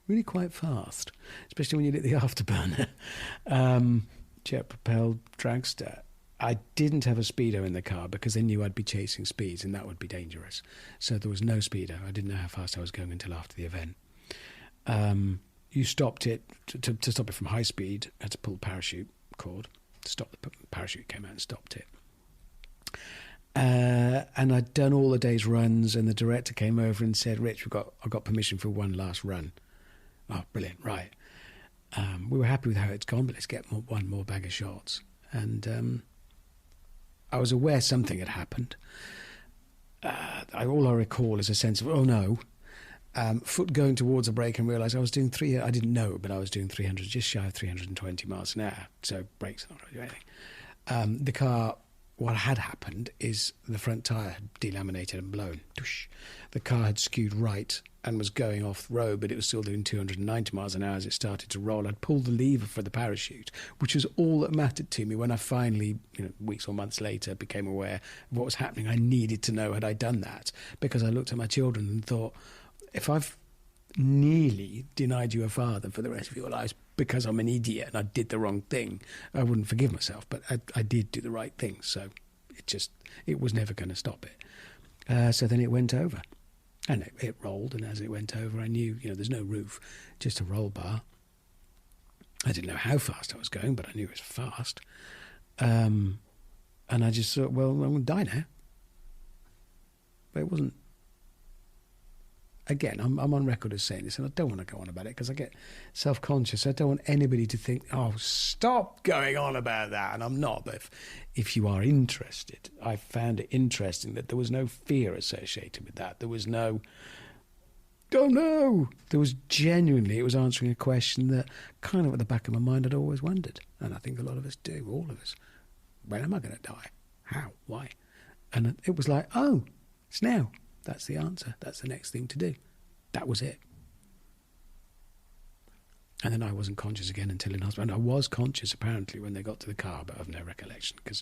really quite fast, especially when you lit the afterburner. Jet-propelled dragster. I didn't have a speedo in the car because they knew I'd be chasing speeds, and that would be dangerous. So there was no speedo. I didn't know how fast I was going until after the event. You stopped it, to stop it from high speed, I had to pull the parachute cord. To stop the parachute, came out and stopped it. And I'd done all the day's runs, and the director came over and said, Rich, I've got permission for one last run. Oh, brilliant, right. We were happy with how it's gone, but let's get one more bag of shots. And I was aware something had happened. All I recall is a sense of, oh no, foot going towards a brake and realised I was doing I didn't know, but I was doing 300, just shy of 320 miles an hour, so brakes are not going to do anything. The car, what had happened is the front tyre had delaminated and blown. The car had skewed right and was going off the road, but it was still doing 290 miles an hour as it started to roll. I'd pulled the lever for the parachute, which was all that mattered to me when I finally, weeks or months later, became aware of what was happening. I needed to know, had I done that? Because I looked at my children and thought, if I've nearly denied you a father for the rest of your lives because I'm an idiot and I did the wrong thing, I wouldn't forgive myself, but I did do the right thing, so it was never going to stop it. So then it went over. And it rolled, and as it went over, I knew, there's no roof, just a roll bar. I didn't know how fast I was going, but I knew it was fast. And I just thought, well, I'm going to die now. But it wasn't. Again, I'm on record as saying this, and I don't want to go on about it because I get self-conscious. I don't want anybody to think, oh, stop going on about that. And I'm not. But if you are interested, I found it interesting that there was no fear associated with that. There was no, oh no. There was genuinely, it was answering a question that kind of at the back of my mind I'd always wondered. And I think a lot of us do, all of us. When am I going to die? How? Why? And it was like, oh, it's now. That's the answer. That's the next thing to do. That was it. And then I wasn't conscious again until in hospital. And I was conscious, apparently, when they got to the car, but I've no recollection because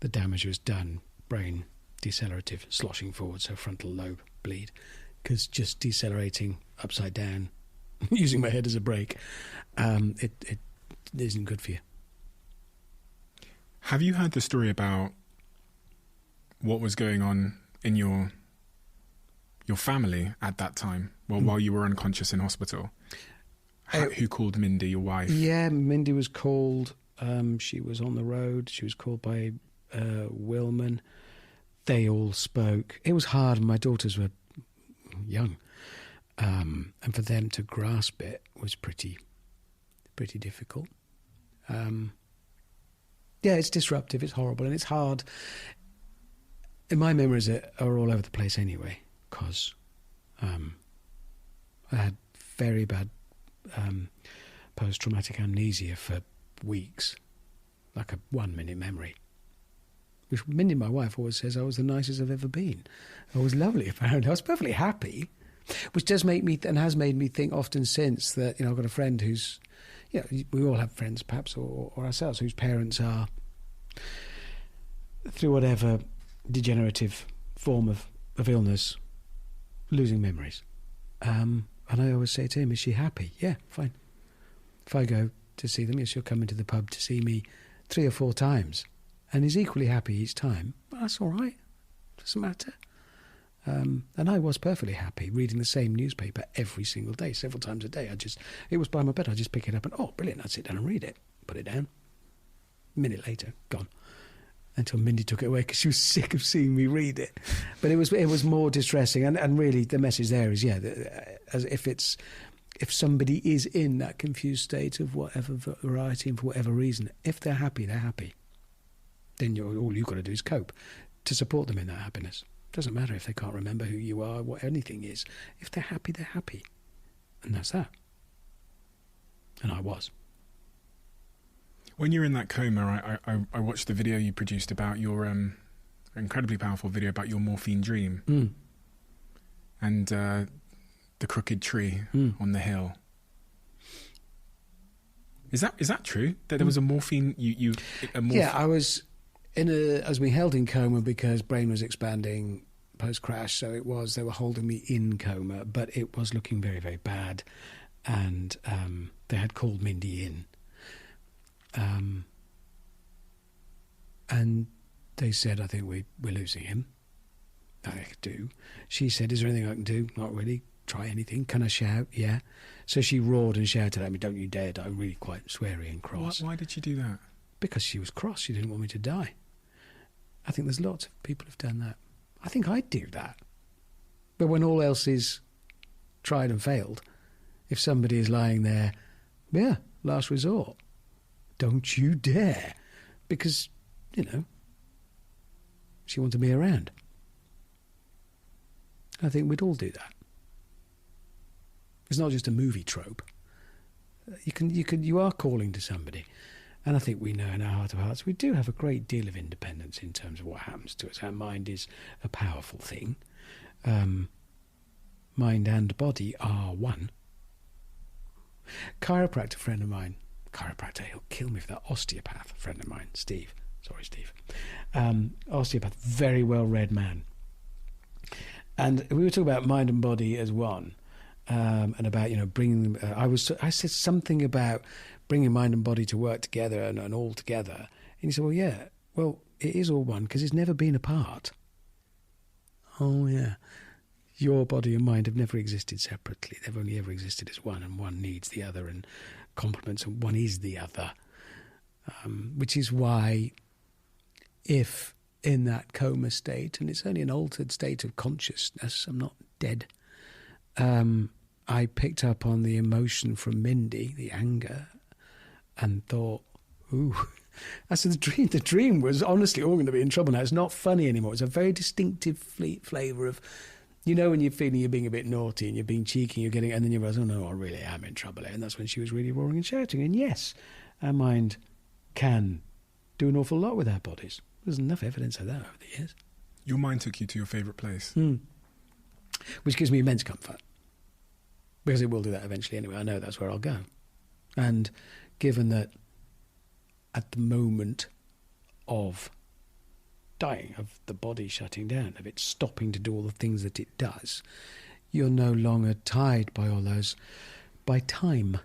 the damage was done. Brain decelerative, sloshing forward, so frontal lobe bleed. Because just decelerating upside down, using my head as a brake, it isn't good for you. Have you heard the story about what was going on in your family at that time, while you were unconscious in hospital? Who called Mindy, your wife? Yeah, Mindy was called. She was on the road. She was called by Willman. They all spoke. It was hard. My daughters were young, and for them to grasp it was pretty difficult. Yeah, it's disruptive. It's horrible, and it's hard. And my memories are all over the place anyway. Because I had very bad post-traumatic amnesia for weeks, like a 1-minute memory. Which Mindy, my wife, always says I was the nicest I've ever been. I was lovely, apparently. I was perfectly happy, which does make me, and has made me think often since that, I've got a friend who's, we all have friends perhaps, or ourselves, whose parents are, through whatever degenerative form of illness, losing memories. And I always say to him, is she happy? Yeah, fine. If I go to see them, she'll come into the pub to see me 3 or 4 times. And he's equally happy each time. But that's all right. Doesn't matter. And I was perfectly happy reading the same newspaper every single day, several times a day. It was by my bed. I'd just pick it up and, oh, brilliant. I'd sit down and read it. Put it down. A minute later, gone. Until Mindy took it away because she was sick of seeing me read it. But it was more distressing. And really the message there is, as if somebody is in that confused state of whatever variety and for whatever reason, if they're happy, they're happy. then all you've got to do is cope to support them in that happiness. Doesn't matter if they can't remember who you are, what anything is. If they're happy, they're happy. And that's that. And I was. When you're in that coma, I watched the video you produced about your incredibly powerful video about your morphine dream and the crooked tree on the hill. Is that true? That there was a morphine? Yeah, I was I was being held in coma because brain was expanding post crash. So they were holding me in coma, but it was looking very, very bad, and they had called Mindy in. And they said, I think we're losing him. I could do. She said, is there anything I can do? Not really. Try anything. Can I shout? Yeah. So she roared and shouted at me, don't you dare die. Really quite sweary and cross. Why did she do that? Because she was cross. She didn't want me to die. I think there's lots of people who've done that. I think I'd do that. But when all else is tried and failed, if somebody is lying there, yeah, last resort. Don't you dare. Because, she wanted me around. I think we'd all do that. It's not just a movie trope. You are calling to somebody. And I think we know in our heart of hearts we do have a great deal of independence in terms of what happens to us. Our mind is a powerful thing. Mind and body are one. Chiropractor friend of mine, he'll kill me for that. Osteopath friend of mine, Steve. Sorry, Steve. Osteopath, very well-read man. And we were talking about mind and body as one. And about bringing them. I said something about bringing mind and body to work together and all together. And he said, well, it is all one because it's never been apart. Oh yeah, your body and mind have never existed separately. They've only ever existed as one, and one needs the other and complements, and one is the other. Which is why, if in that coma state, and it's only an altered state of consciousness, I'm not dead. I picked up on the emotion from Mindy, the anger, and thought, ooh. I said, the dream was honestly all going to be in trouble now. It's not funny anymore. It's a very distinctive flavour of, when you're feeling you're being a bit naughty and you're being cheeky, and then you realise, oh no, I really am in trouble here. And that's when she was really roaring and shouting. And yes, our mind can do an awful lot with our bodies. There's enough evidence of that over the years. Your mind took you to your favourite place. Which gives me immense comfort. Because it will do that eventually anyway. I know that's where I'll go. And given that at the moment of dying, of the body shutting down, of it stopping to do all the things that it does, you're no longer tied by all those, by time.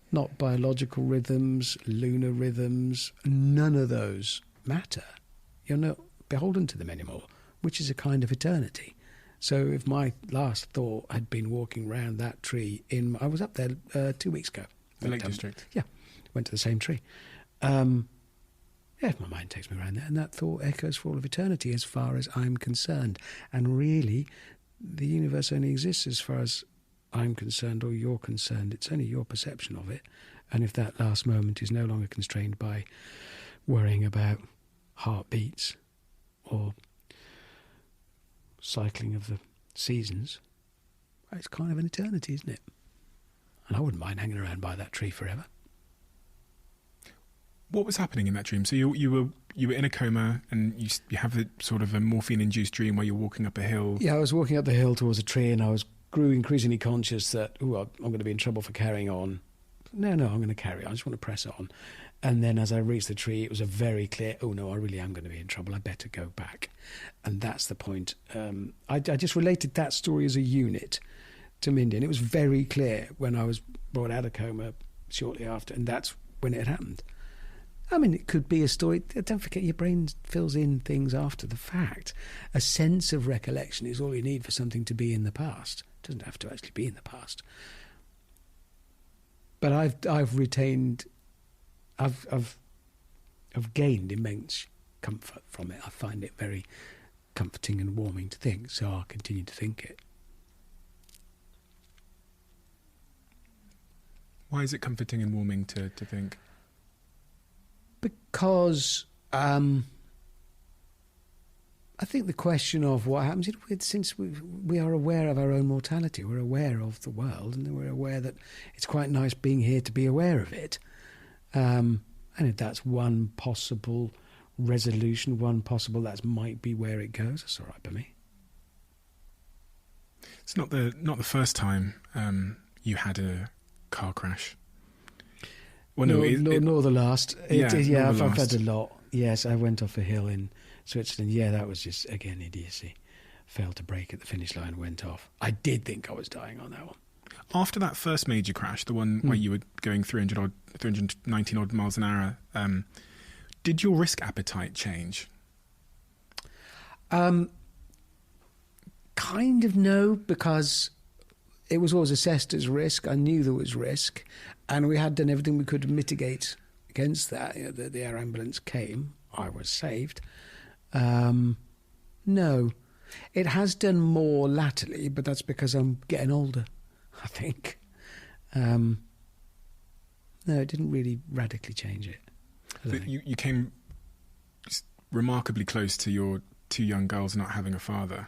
Not biological rhythms, lunar rhythms, none of those matter. You're not beholden to them anymore, which is a kind of eternity. So if my last thought had been walking round that tree I was up there 2 weeks ago. The Lake District? Yeah, went to the same tree. If my mind takes me around there, and that thought echoes for all of eternity as far as I'm concerned. And really, the universe only exists as far as I'm concerned or you're concerned. It's only your perception of it. And if that last moment is no longer constrained by worrying about heartbeats or cycling of the seasons, it's kind of an eternity, isn't it? And I wouldn't mind hanging around by that tree forever. What was happening in that dream? So you were in a coma, and you have a sort of a morphine-induced dream where you're walking up a hill. Yeah, I was walking up the hill towards a tree, and I grew increasingly conscious that, I'm going to be in trouble for carrying on. No, I'm going to carry on. I just want to press on. And then as I reached the tree, it was a very clear, oh no, I really am going to be in trouble. I better go back. And that's the point. I just related that story as a unit to Mindy, and it was very clear when I was brought out of coma shortly after, and that's when it happened. I mean, it could be a story. Don't forget, your brain fills in things after the fact. A sense of recollection is all you need for something to be in the past. It doesn't have to actually be in the past. But I've retained, I've gained immense comfort from it. I find it very comforting and warming to think, so I'll continue to think it. Why is it comforting and warming to think? Because I think the question of what happens, since we are aware of our own mortality, we're aware of the world, and we're aware that it's quite nice being here to be aware of it. And if that's one possible resolution, that might be where it goes, that's all right by me. It's not the first time you had a car crash. Well, nor the last. I've had a lot. Yes, I went off a hill in Switzerland. Yeah, that was just, again, idiocy. Failed to brake at the finish line, went off. I did think I was dying on that one. After that first major crash, the one where you were going 319 odd miles an hour, did your risk appetite change? Kind of no, because it was always assessed as risk. I knew there was risk, and we had done everything we could to mitigate against that. The air ambulance came. I was saved. No. It has done more latterly, but that's because I'm getting older, I think. No, it didn't really radically change it. You came remarkably close to your 2 young girls not having a father.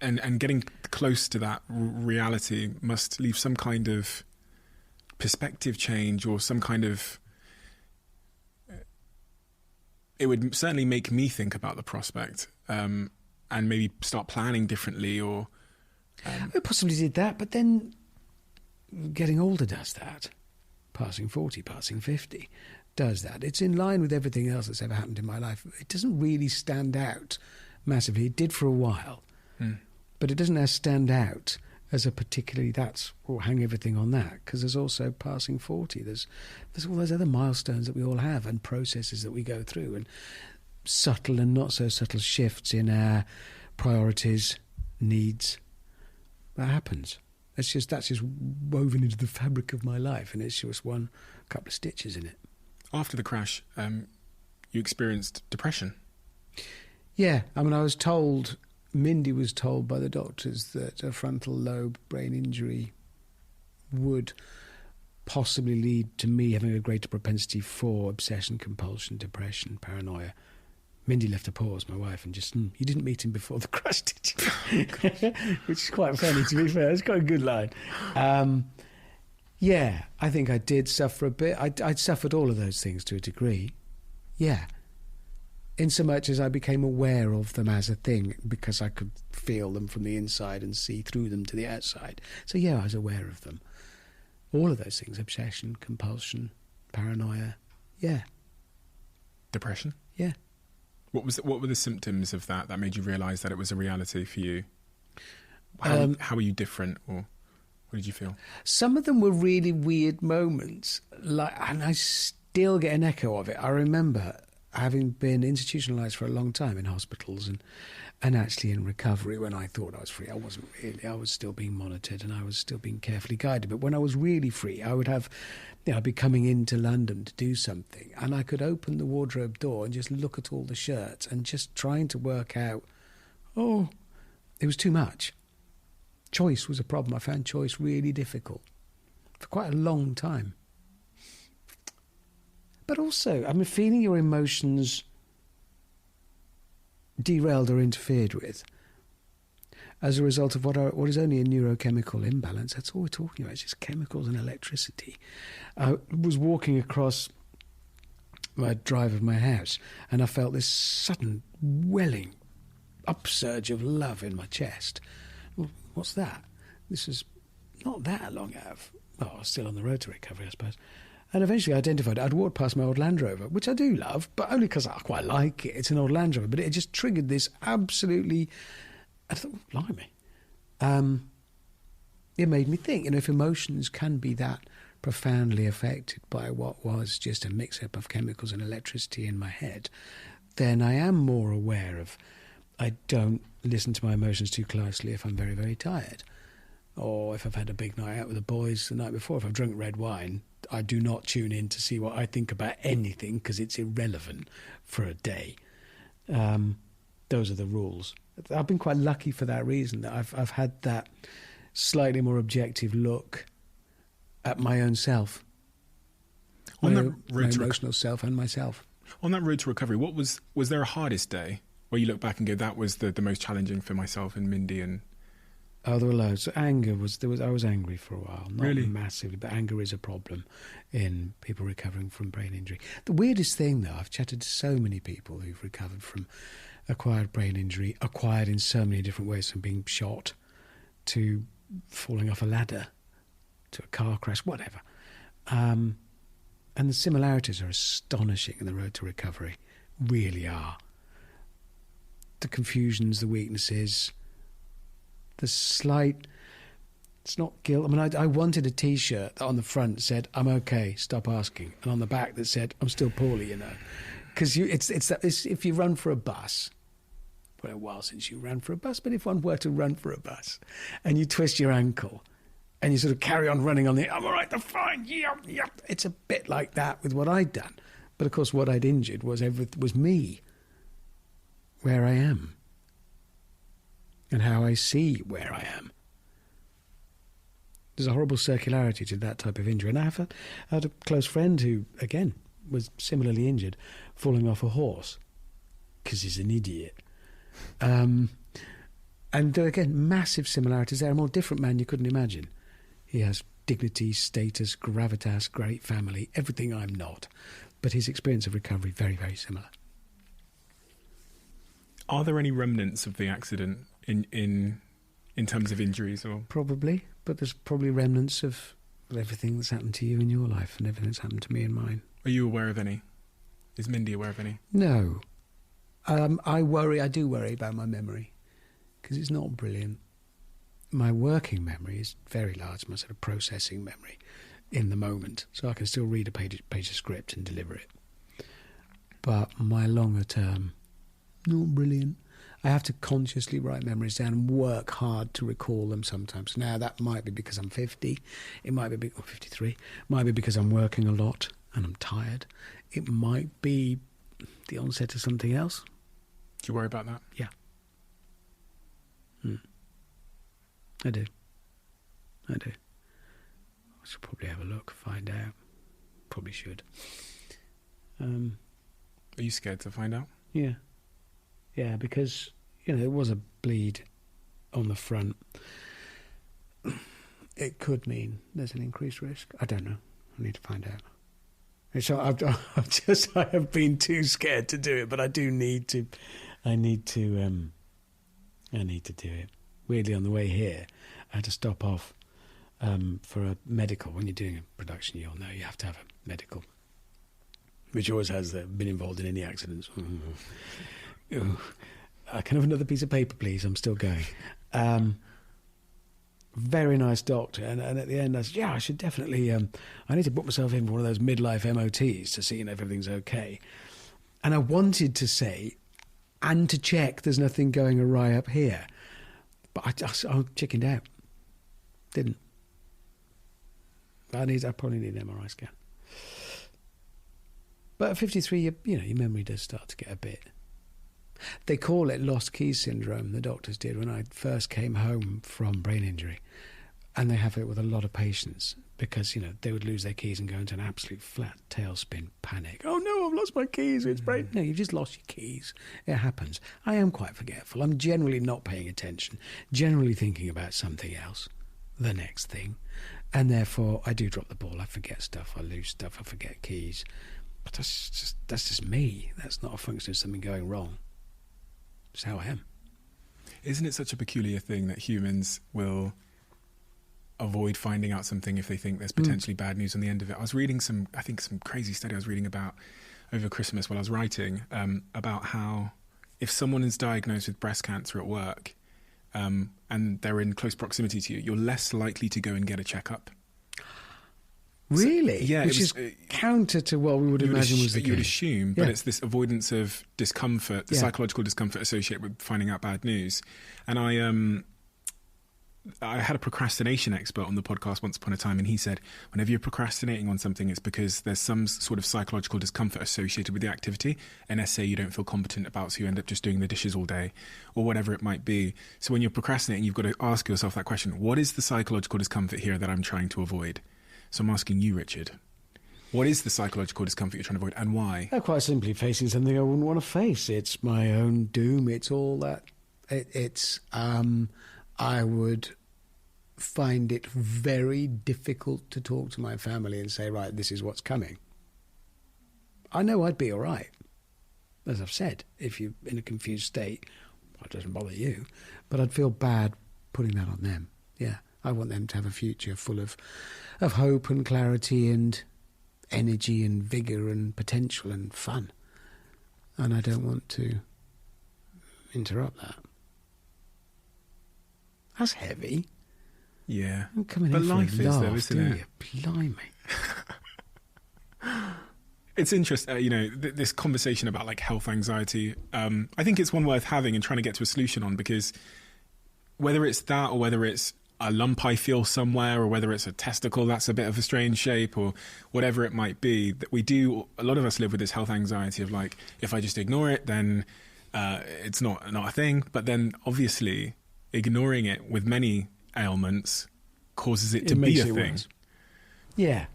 And getting close to that reality must leave some kind of perspective change, or some kind of... It would certainly make me think about the prospect, and maybe start planning differently, or... I possibly did that, but then getting older does that. Passing 40, passing 50 does that. It's in line with everything else that's ever happened in my life. It doesn't really stand out massively. It did for a while, but it doesn't now stand out as a particularly, we'll hang everything on that, because there's also passing 40. There's all those other milestones that we all have, and processes that we go through, and subtle and not so subtle shifts in our priorities, needs. That happens. That's just woven into the fabric of my life, and it's just one couple of stitches in it. After the crash, you experienced depression. Yeah, I mean, Mindy was told by the doctors that a frontal lobe brain injury would possibly lead to me having a greater propensity for obsession, compulsion, depression, paranoia. Mindy left a pause, my wife, and just, you didn't meet him before the crash, did you? Which is quite funny, to be fair. It's quite a good line. Yeah, I think I did suffer a bit. I'd suffered all of those things to a degree. Yeah. In so much as I became aware of them as a thing, because I could feel them from the inside and see through them to the outside. So yeah, I was aware of them. All of those things: obsession, compulsion, paranoia. Yeah. Depression? Yeah. What were the symptoms of that made you realise that it was a reality for you? How were you different, or what did you feel? Some of them were really weird moments, and I still get an echo of it. I remember having been institutionalised for a long time in hospitals and actually in recovery when I thought I was free. I wasn't really. I was still being monitored and I was still being carefully guided. But when I was really free, I would have, I'd be coming into London to do something, and I could open the wardrobe door and just look at all the shirts and just trying to work out, it was too much. Choice was a problem. I found choice really difficult for quite a long time. But also, feeling your emotions derailed or interfered with as a result of what is only a neurochemical imbalance. That's all we're talking about. It's just chemicals and electricity. I was walking across my drive of my house, and I felt this sudden welling upsurge of love in my chest. Well, what's that? This is not that long out of... I was still on the road to recovery, I suppose. And eventually I identified it. I'd walked past my old Land Rover, which I do love, but only because I quite like it. It's an old Land Rover, but it just triggered this absolutely... I thought, blimey. It made me think, if emotions can be that profoundly affected by what was just a mix-up of chemicals and electricity in my head, then I am more aware of... I don't listen to my emotions too closely if I'm very, very tired. Or if I've had a big night out with the boys the night before, if I've drunk red wine, I do not tune in to see what I think about anything, because it's irrelevant for a day. Those are the rules. I've been quite lucky for that reason, that I've had that slightly more objective look at my own self, my emotional self and myself. On that road to recovery, was there a hardest day where you look back and go, that was the most challenging for myself and Mindy? And Oh, there were loads. Anger was. I was angry for a while, not Really? massively, but anger is a problem in people recovering from brain injury. The weirdest thing, though, I've chatted to so many people who've recovered from acquired brain injury, acquired in so many different ways, from being shot to falling off a ladder to a car crash, whatever. And the similarities are astonishing in the road to recovery, really are. The confusions, the weaknesses, the slight, it's not guilt. I mean, I wanted a T-shirt that on the front said, "I'm okay, stop asking," and on the back that said, "I'm still poorly," Because it's if you run for a bus, well, a while since you ran for a bus, but if one were to run for a bus and you twist your ankle and you sort of carry on running on the, "I'm all right, they're fine, yep." It's a bit like that with what I'd done. But of course, what I'd injured was me, where I am, and how I see where I am. There's a horrible circularity to that type of injury. And I had a close friend who, again, was similarly injured, falling off a horse, because he's an idiot. And there, again, massive similarities there. A more different man you couldn't imagine. He has dignity, status, gravitas, great family, everything I'm not. But his experience of recovery, very, very similar. Are there any remnants of the accident in terms of injuries? Or Probably, but there's probably remnants of everything that's happened to you in your life and everything that's happened to me in mine. are you aware of any? Is Mindy aware of any? No. I do worry about my memory, because it's not brilliant. My working memory is very large, my sort of processing memory in the moment, so I can still read a page of script and deliver it. But my longer term, not brilliant. I have to consciously write memories down and work hard to recall them sometimes. Now, that might be because I'm 50, it might be, or 53, it might be because I'm working a lot and I'm tired. It might be the onset of something else. Do you worry about that? Yeah. I do. I should probably have a look, find out. Probably should. Are you scared to find out? Yeah. Yeah, because, there was a bleed on the front. It could mean there's an increased risk. I don't know. I need to find out. And so I have been too scared to do it, but I do need to. I need to do it. Weirdly, on the way here, I had to stop off for a medical. When you're doing a production, you'll know you have to have a medical, which always has been involved in any accidents. Ooh. I can have another piece of paper, please? I'm still going. Very nice doctor, and at the end I said, I should definitely, I need to book myself in for one of those midlife MOTs to see if everything's okay. And I wanted to say, and to check there's nothing going awry up here, but I chickened out. Didn't. I probably need an MRI scan. But at 53, your memory does start to get a bit. They call it lost keys syndrome, the doctors did, when I first came home from brain injury. And they have it with a lot of patients because, they would lose their keys and go into an absolute flat tailspin panic. Oh no, I've lost my keys, it's brain. No, you've just lost your keys. It happens. I am quite forgetful. I'm generally not paying attention, generally thinking about something else, the next thing. And therefore, I do drop the ball. I forget stuff, I lose stuff, I forget keys. But that's just me. That's not a function of something going wrong. It's how I am. Isn't it such a peculiar thing that humans will avoid finding out something if they think there's potentially bad news on the end of it? I was reading some crazy study I was reading about over Christmas while I was writing about how if someone is diagnosed with breast cancer at work and they're in close proximity to you, you're less likely to go and get a checkup. Really? So, yeah, Which is counter to what we would imagine was the case. You would assume, but it's this avoidance of discomfort, the psychological discomfort associated with finding out bad news. And I had a procrastination expert on the podcast once upon a time, and he said, whenever you're procrastinating on something, it's because there's some sort of psychological discomfort associated with the activity. An essay you don't feel competent about, so you end up just doing the dishes all day, or whatever it might be. So when you're procrastinating, you've got to ask yourself that question: what is the psychological discomfort here that I'm trying to avoid? So I'm asking you, Richard, What is the psychological discomfort you're trying to avoid, and why? Quite simply facing something I wouldn't want to face. It's my own doom. It's all that. I would find it very difficult to talk to my family and say, right, this is what's coming. I know I'd be all right. As I've said, if you're in a confused state, it doesn't bother you. But I'd feel bad putting that on them. Yeah, I want them to have a future full of hope and clarity and energy and vigour and potential and fun. And I don't want to interrupt that. That's heavy. Yeah. I'm coming but in for life a is, laugh, though, isn't it? You? Blimey. It's interesting, this conversation about like health anxiety. I think it's one worth having and trying to get to a solution on, because whether it's that or whether it's a lump I feel somewhere or whether it's a testicle that's a bit of a strange shape or whatever it might be, that a lot of us live with this health anxiety of like, if I just ignore it, then it's not a thing. But then obviously ignoring it with many ailments causes it to be a thing. Worse. Yeah.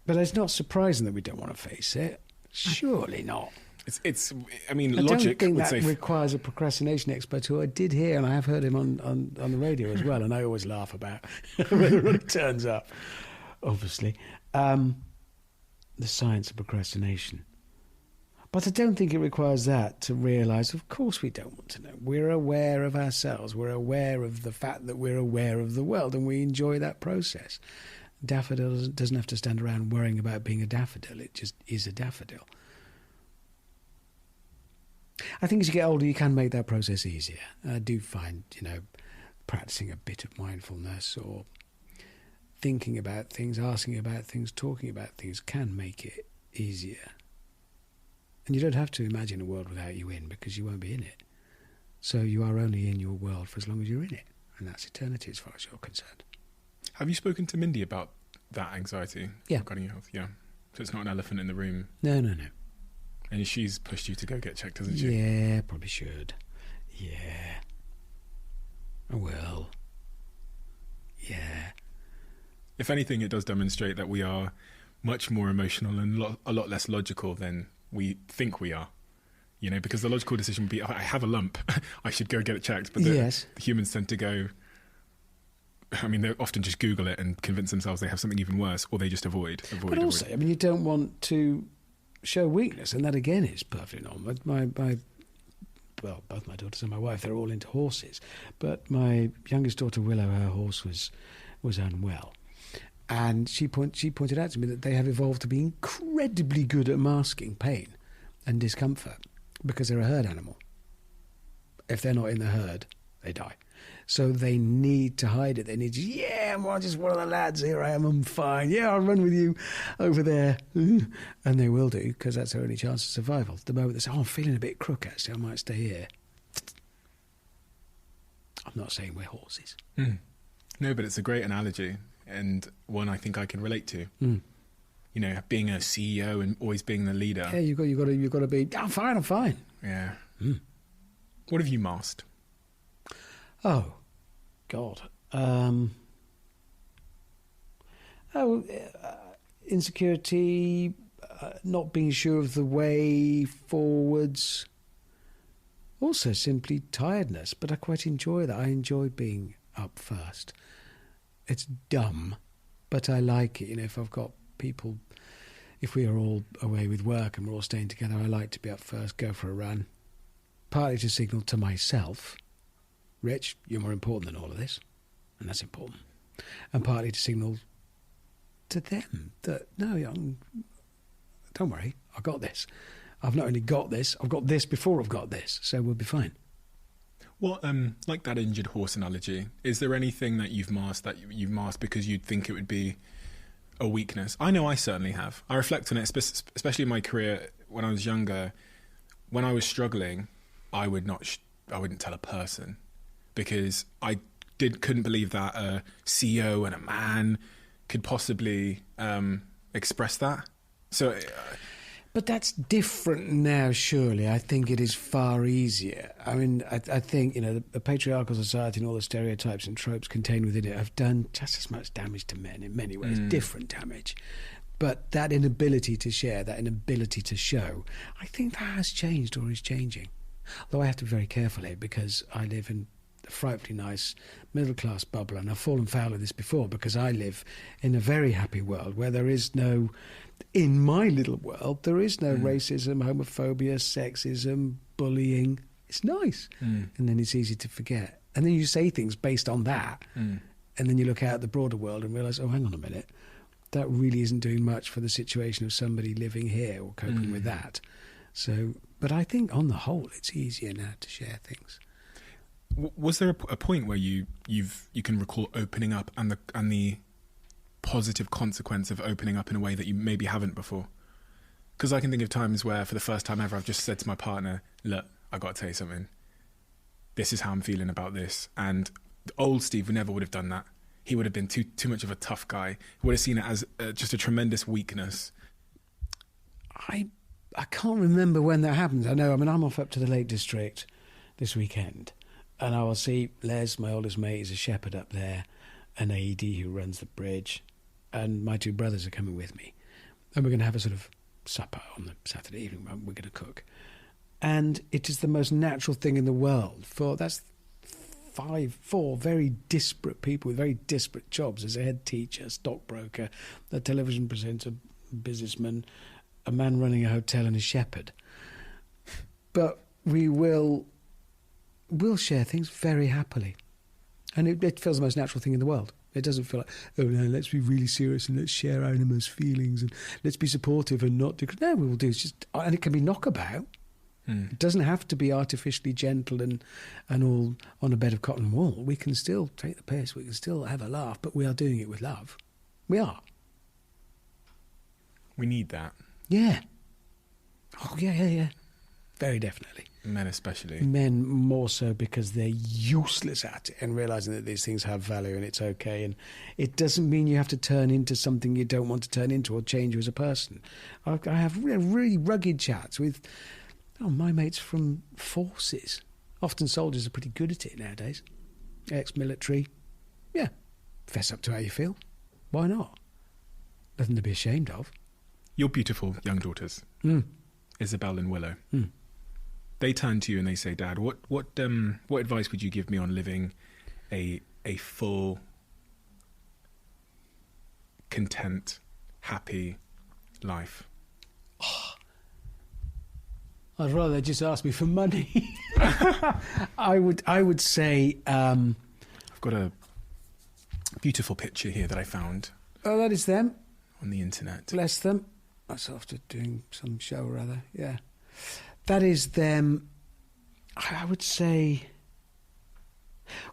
But it's not surprising that we don't want to face it. Surely not. I mean, I logic don't think would that say requires a procrastination expert, who I did hear, and I have heard him on the radio as well, and I always laugh about whether it turns up, obviously. The science of procrastination. But I don't think it requires that to realise, of course we don't want to know. We're aware of ourselves. We're aware of the fact that we're aware of the world, and we enjoy that process. Daffodil doesn't have to stand around worrying about being a daffodil. It just is a daffodil. I think as you get older, you can make that process easier. I do find, practicing a bit of mindfulness or thinking about things, asking about things, talking about things can make it easier. And you don't have to imagine a world without you in, because you won't be in it. So you are only in your world for as long as you're in it. And that's eternity as far as you're concerned. Have you spoken to Mindy about that anxiety regarding your health? Yeah. So it's not an elephant in the room. No. And she's pushed you to go get checked, hasn't she? Yeah, probably should. Yeah. I will. Yeah. If anything, it does demonstrate that we are much more emotional and a lot less logical than we think we are. Because the logical decision would be, I have a lump, I should go get it checked. But the humans tend to go, they often just Google it and convince themselves they have something even worse, or they just avoid. But also, you don't want to show weakness, and that again is perfectly normal. Both my daughters and my wife, they're all into horses, but my youngest daughter Willow, her horse was unwell, and she pointed out to me that they have evolved to be incredibly good at masking pain and discomfort because they're a herd animal. If they're not in the herd, they die. So they need to hide it. They need to, I'm just one of the lads. Here I am, I'm fine. Yeah, I'll run with you over there. And they will do, because that's their only chance of survival. The moment they say, I'm feeling a bit crook, actually, I might stay here. I'm not saying we're horses. No, but it's a great analogy, and one I think I can relate to. Being a CEO and always being the leader. Yeah, you've got to be, I'm fine. Yeah. What have you masked? Oh, God. Insecurity, not being sure of the way forwards. Also simply tiredness, but I quite enjoy that. I enjoy being up first. It's dumb, but I like it. If I've got people, if we are all away with work and we're all staying together, I like to be up first, go for a run. Partly to signal to myself, Rich, you're more important than all of this, and that's important. And partly to signal to them that, no, don't worry, I've got this. I've not only got this, I've got this before I've got this, so we'll be fine. Well, like that injured horse analogy, is there anything that you've masked because you'd think it would be a weakness? I know I certainly have. I reflect on it, especially in my career when I was younger. When I was struggling, I wouldn't tell a person, because I couldn't believe that a CEO and a man could possibly express that. So, But that's different now, surely. I think it is far easier. I mean, I think, the patriarchal society and all the stereotypes and tropes contained within it have done just as much damage to men in many ways, different damage. But that inability to share, that inability to show, I think that has changed or is changing. Although I have to be very careful here because I live in a frightfully nice middle-class bubble, and I've fallen foul of this before because I live in a very happy world where there is no... In my little world, there is no racism, homophobia, sexism, bullying. It's nice. And then it's easy to forget. And then you say things based on that. And then you look out at the broader world and realise, oh, hang on a minute. That really isn't doing much for the situation of somebody living here or coping with that. So, but I think on the whole, it's easier now to share things. Was there a point where you can recall opening up and the positive consequence of opening up in a way that you maybe haven't before? Because I can think of times where for the first time ever I've just said to my partner, look, I got to tell you something. This is how I'm feeling about this. And old Steve never would have done that. He would have been too much of a tough guy. He would have seen it as just a tremendous weakness. I can't remember when that happened. I'm off up to the Lake District this weekend, and I will see Les, my oldest mate, is a shepherd up there, an AED who runs the bridge, and my two brothers are coming with me. And we're going to have a sort of supper on the Saturday evening. We're going to cook. And it is the most natural thing in the world. That's 4 very disparate people with very disparate jobs. There's a head teacher, stockbroker, a television presenter, businessman, a man running a hotel, and a shepherd. But we'll share things very happily. And it feels the most natural thing in the world. It doesn't feel like, oh no, let's be really serious and let's share our innermost feelings and let's be supportive and not... No, we will do. It's just... And it can be knockabout. It doesn't have to be artificially gentle and all on a bed of cotton wool. We can still take the piss. We can still have a laugh, but we are doing it with love. We are. We need that. Yeah. Oh, yeah. Very definitely. Men especially. Men more so because they're useless at it and realising that these things have value and it's okay. And it doesn't mean you have to turn into something you don't want to turn into or change you as a person. I have really rugged chats with my mates from forces. Often soldiers are pretty good at it nowadays. Ex-military. Yeah. Fess up to how you feel. Why not? Nothing to be ashamed of. Your beautiful young daughters, Isabel and Willow. They turn to you and they say, Dad, what advice would you give me on living a full, content, happy life? I'd rather they just ask me for money. I would say... I've got a beautiful picture here that I found. Oh, that is them. On the internet. Bless them. That's after doing some show or other, yeah. That is them. I would say...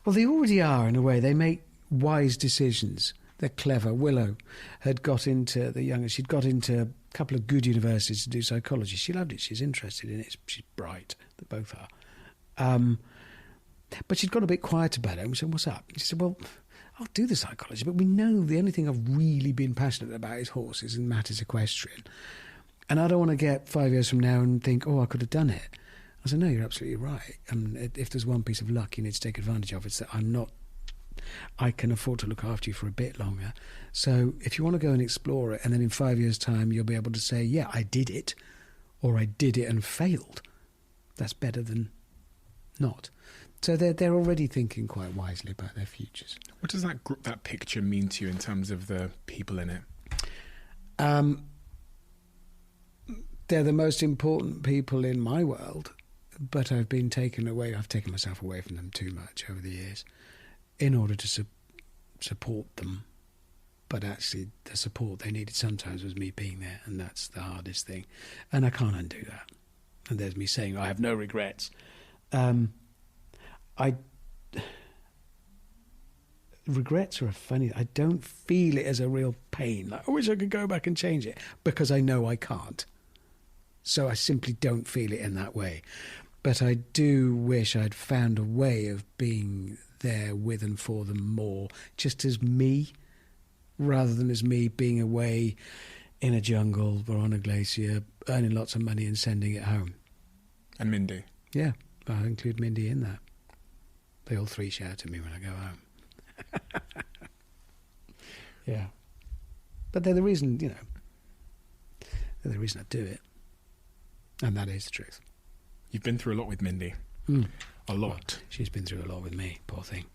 Well, they already are, in a way. They make wise decisions. They're clever. Willow had got into, the youngest, she'd got into a couple of good universities to do psychology. She loved it. She's interested in it. She's bright. They both are. But she'd got a bit quiet about it. And we said, what's up? And she said, well, I'll do the psychology, but we know the only thing I've really been passionate about is horses and matters equestrian. And I don't want to get 5 years from now and think, oh, I could have done it. I said, no, you're absolutely right. If there's one piece of luck you need to take advantage of, it's that I can afford to look after you for a bit longer. So if you want to go and explore it, and then in 5 years' time you'll be able to say, yeah, I did it, or I did it and failed, that's better than not. So they're already thinking quite wisely about their futures. What does that picture mean to you in terms of the people in it? They're the most important people in my world, but I've taken myself away from them too much over the years in order to support them. But actually, the support they needed sometimes was me being there, and that's the hardest thing. And I can't undo that. And there's me saying, I have no regrets. Regrets are I don't feel it as a real pain. Like, I wish I could go back and change it, because I know I can't. So I simply don't feel it in that way. But I do wish I'd found a way of being there with and for them more, just as me, rather than as me being away in a jungle or on a glacier, earning lots of money and sending it home. And Mindy. Yeah, I include Mindy in that. They all three shout at me when I go home. Yeah. But they're the reason, they're the reason I do it. And that is the truth. You've been through a lot with Mindy. A lot. Well, she's been through a lot with me, poor thing.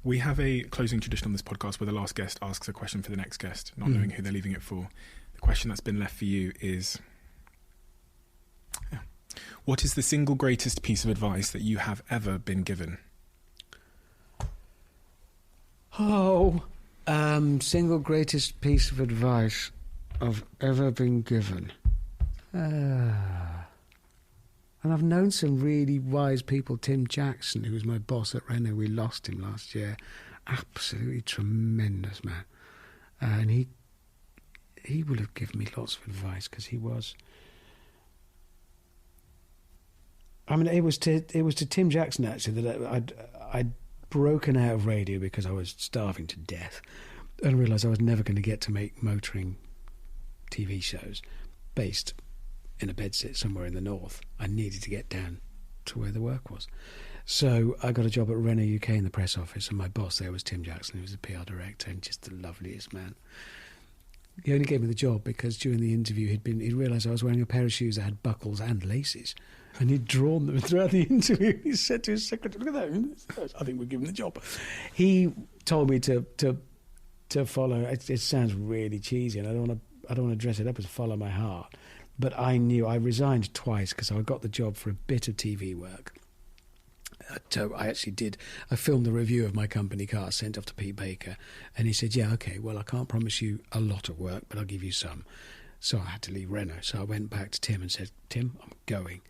We have a closing tradition on this podcast where the last guest asks a question for the next guest, not knowing who they're leaving it for. The question that's been left for you is, what is the single greatest piece of advice that you have ever been given? Single greatest piece of advice I've ever been given. And I've known some really wise people. Tim Jackson, who was my boss at Renault, we lost him last year. Absolutely tremendous man. And he would have given me lots of advice because he was... I mean, it was to Tim Jackson, actually, that I'd broken out of radio because I was starving to death and realised I was never going to get to make motoring TV shows based in a bedsit somewhere in the north. I needed to get down to where the work was. So I got a job at Renault UK in the press office, and my boss there was Tim Jackson, who was the PR director and just the loveliest man. He only gave me the job because during the interview he'd realised I was wearing a pair of shoes that had buckles and laces, and he'd drawn them throughout the interview. He said to his secretary, "Look at that! I think we'll give him the job." He told me to follow. It sounds really cheesy, and I don't want to dress it up as follow my heart. But I knew I resigned twice because I got the job for a bit of TV work. So I filmed the review of my company car, sent off to Pete Baker, and he said, "Yeah, okay, well, I can't promise you a lot of work, but I'll give you some." So I had to leave Renault. So I went back to Tim and said, "Tim, I'm going."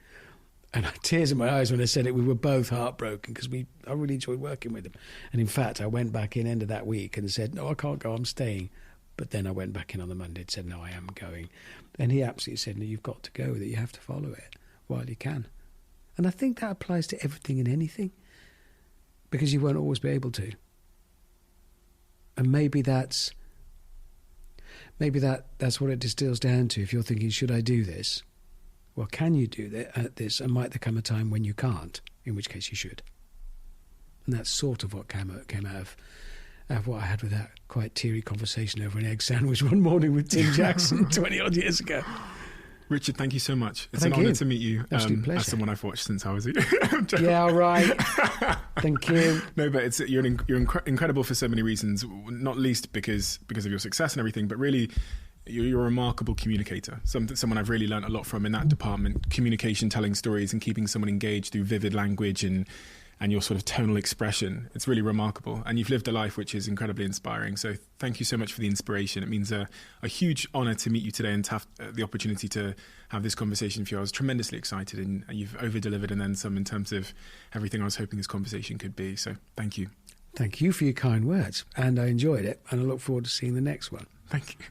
And I had tears in my eyes when I said it. We were both heartbroken because I really enjoyed working with him. And in fact, I went back in end of that week and said, "No, I can't go, I'm staying." But then I went back in on the Monday and said, "No, I am going." And he absolutely said, "No, you've got to go with it. You have to follow it while you can." And I think that applies to everything and anything, because you won't always be able to. And maybe that's what it distills down to. If you're thinking, should I do this? Well, can you do this? And might there come a time when you can't, in which case you should. And that's sort of what came out of what I had with that quite teary conversation over an egg sandwich one morning with Tim Jackson 20-odd years ago. Richard, thank you so much. It's an honour to meet you as someone I've watched since I was a Yeah, all right. Thank you. No, but you're incredible for so many reasons, not least because of your success and everything, but really you're a remarkable communicator, someone I've really learnt a lot from in that department, communication, telling stories and keeping someone engaged through vivid language and your sort of tonal expression. It's really remarkable. And you've lived a life which is incredibly inspiring. So thank you so much for the inspiration. It means a huge honour to meet you today and to have the opportunity to have this conversation with you. I was tremendously excited, and you've over-delivered and then some in terms of everything I was hoping this conversation could be. So thank you. Thank you for your kind words. And I enjoyed it. And I look forward to seeing the next one. Thank you.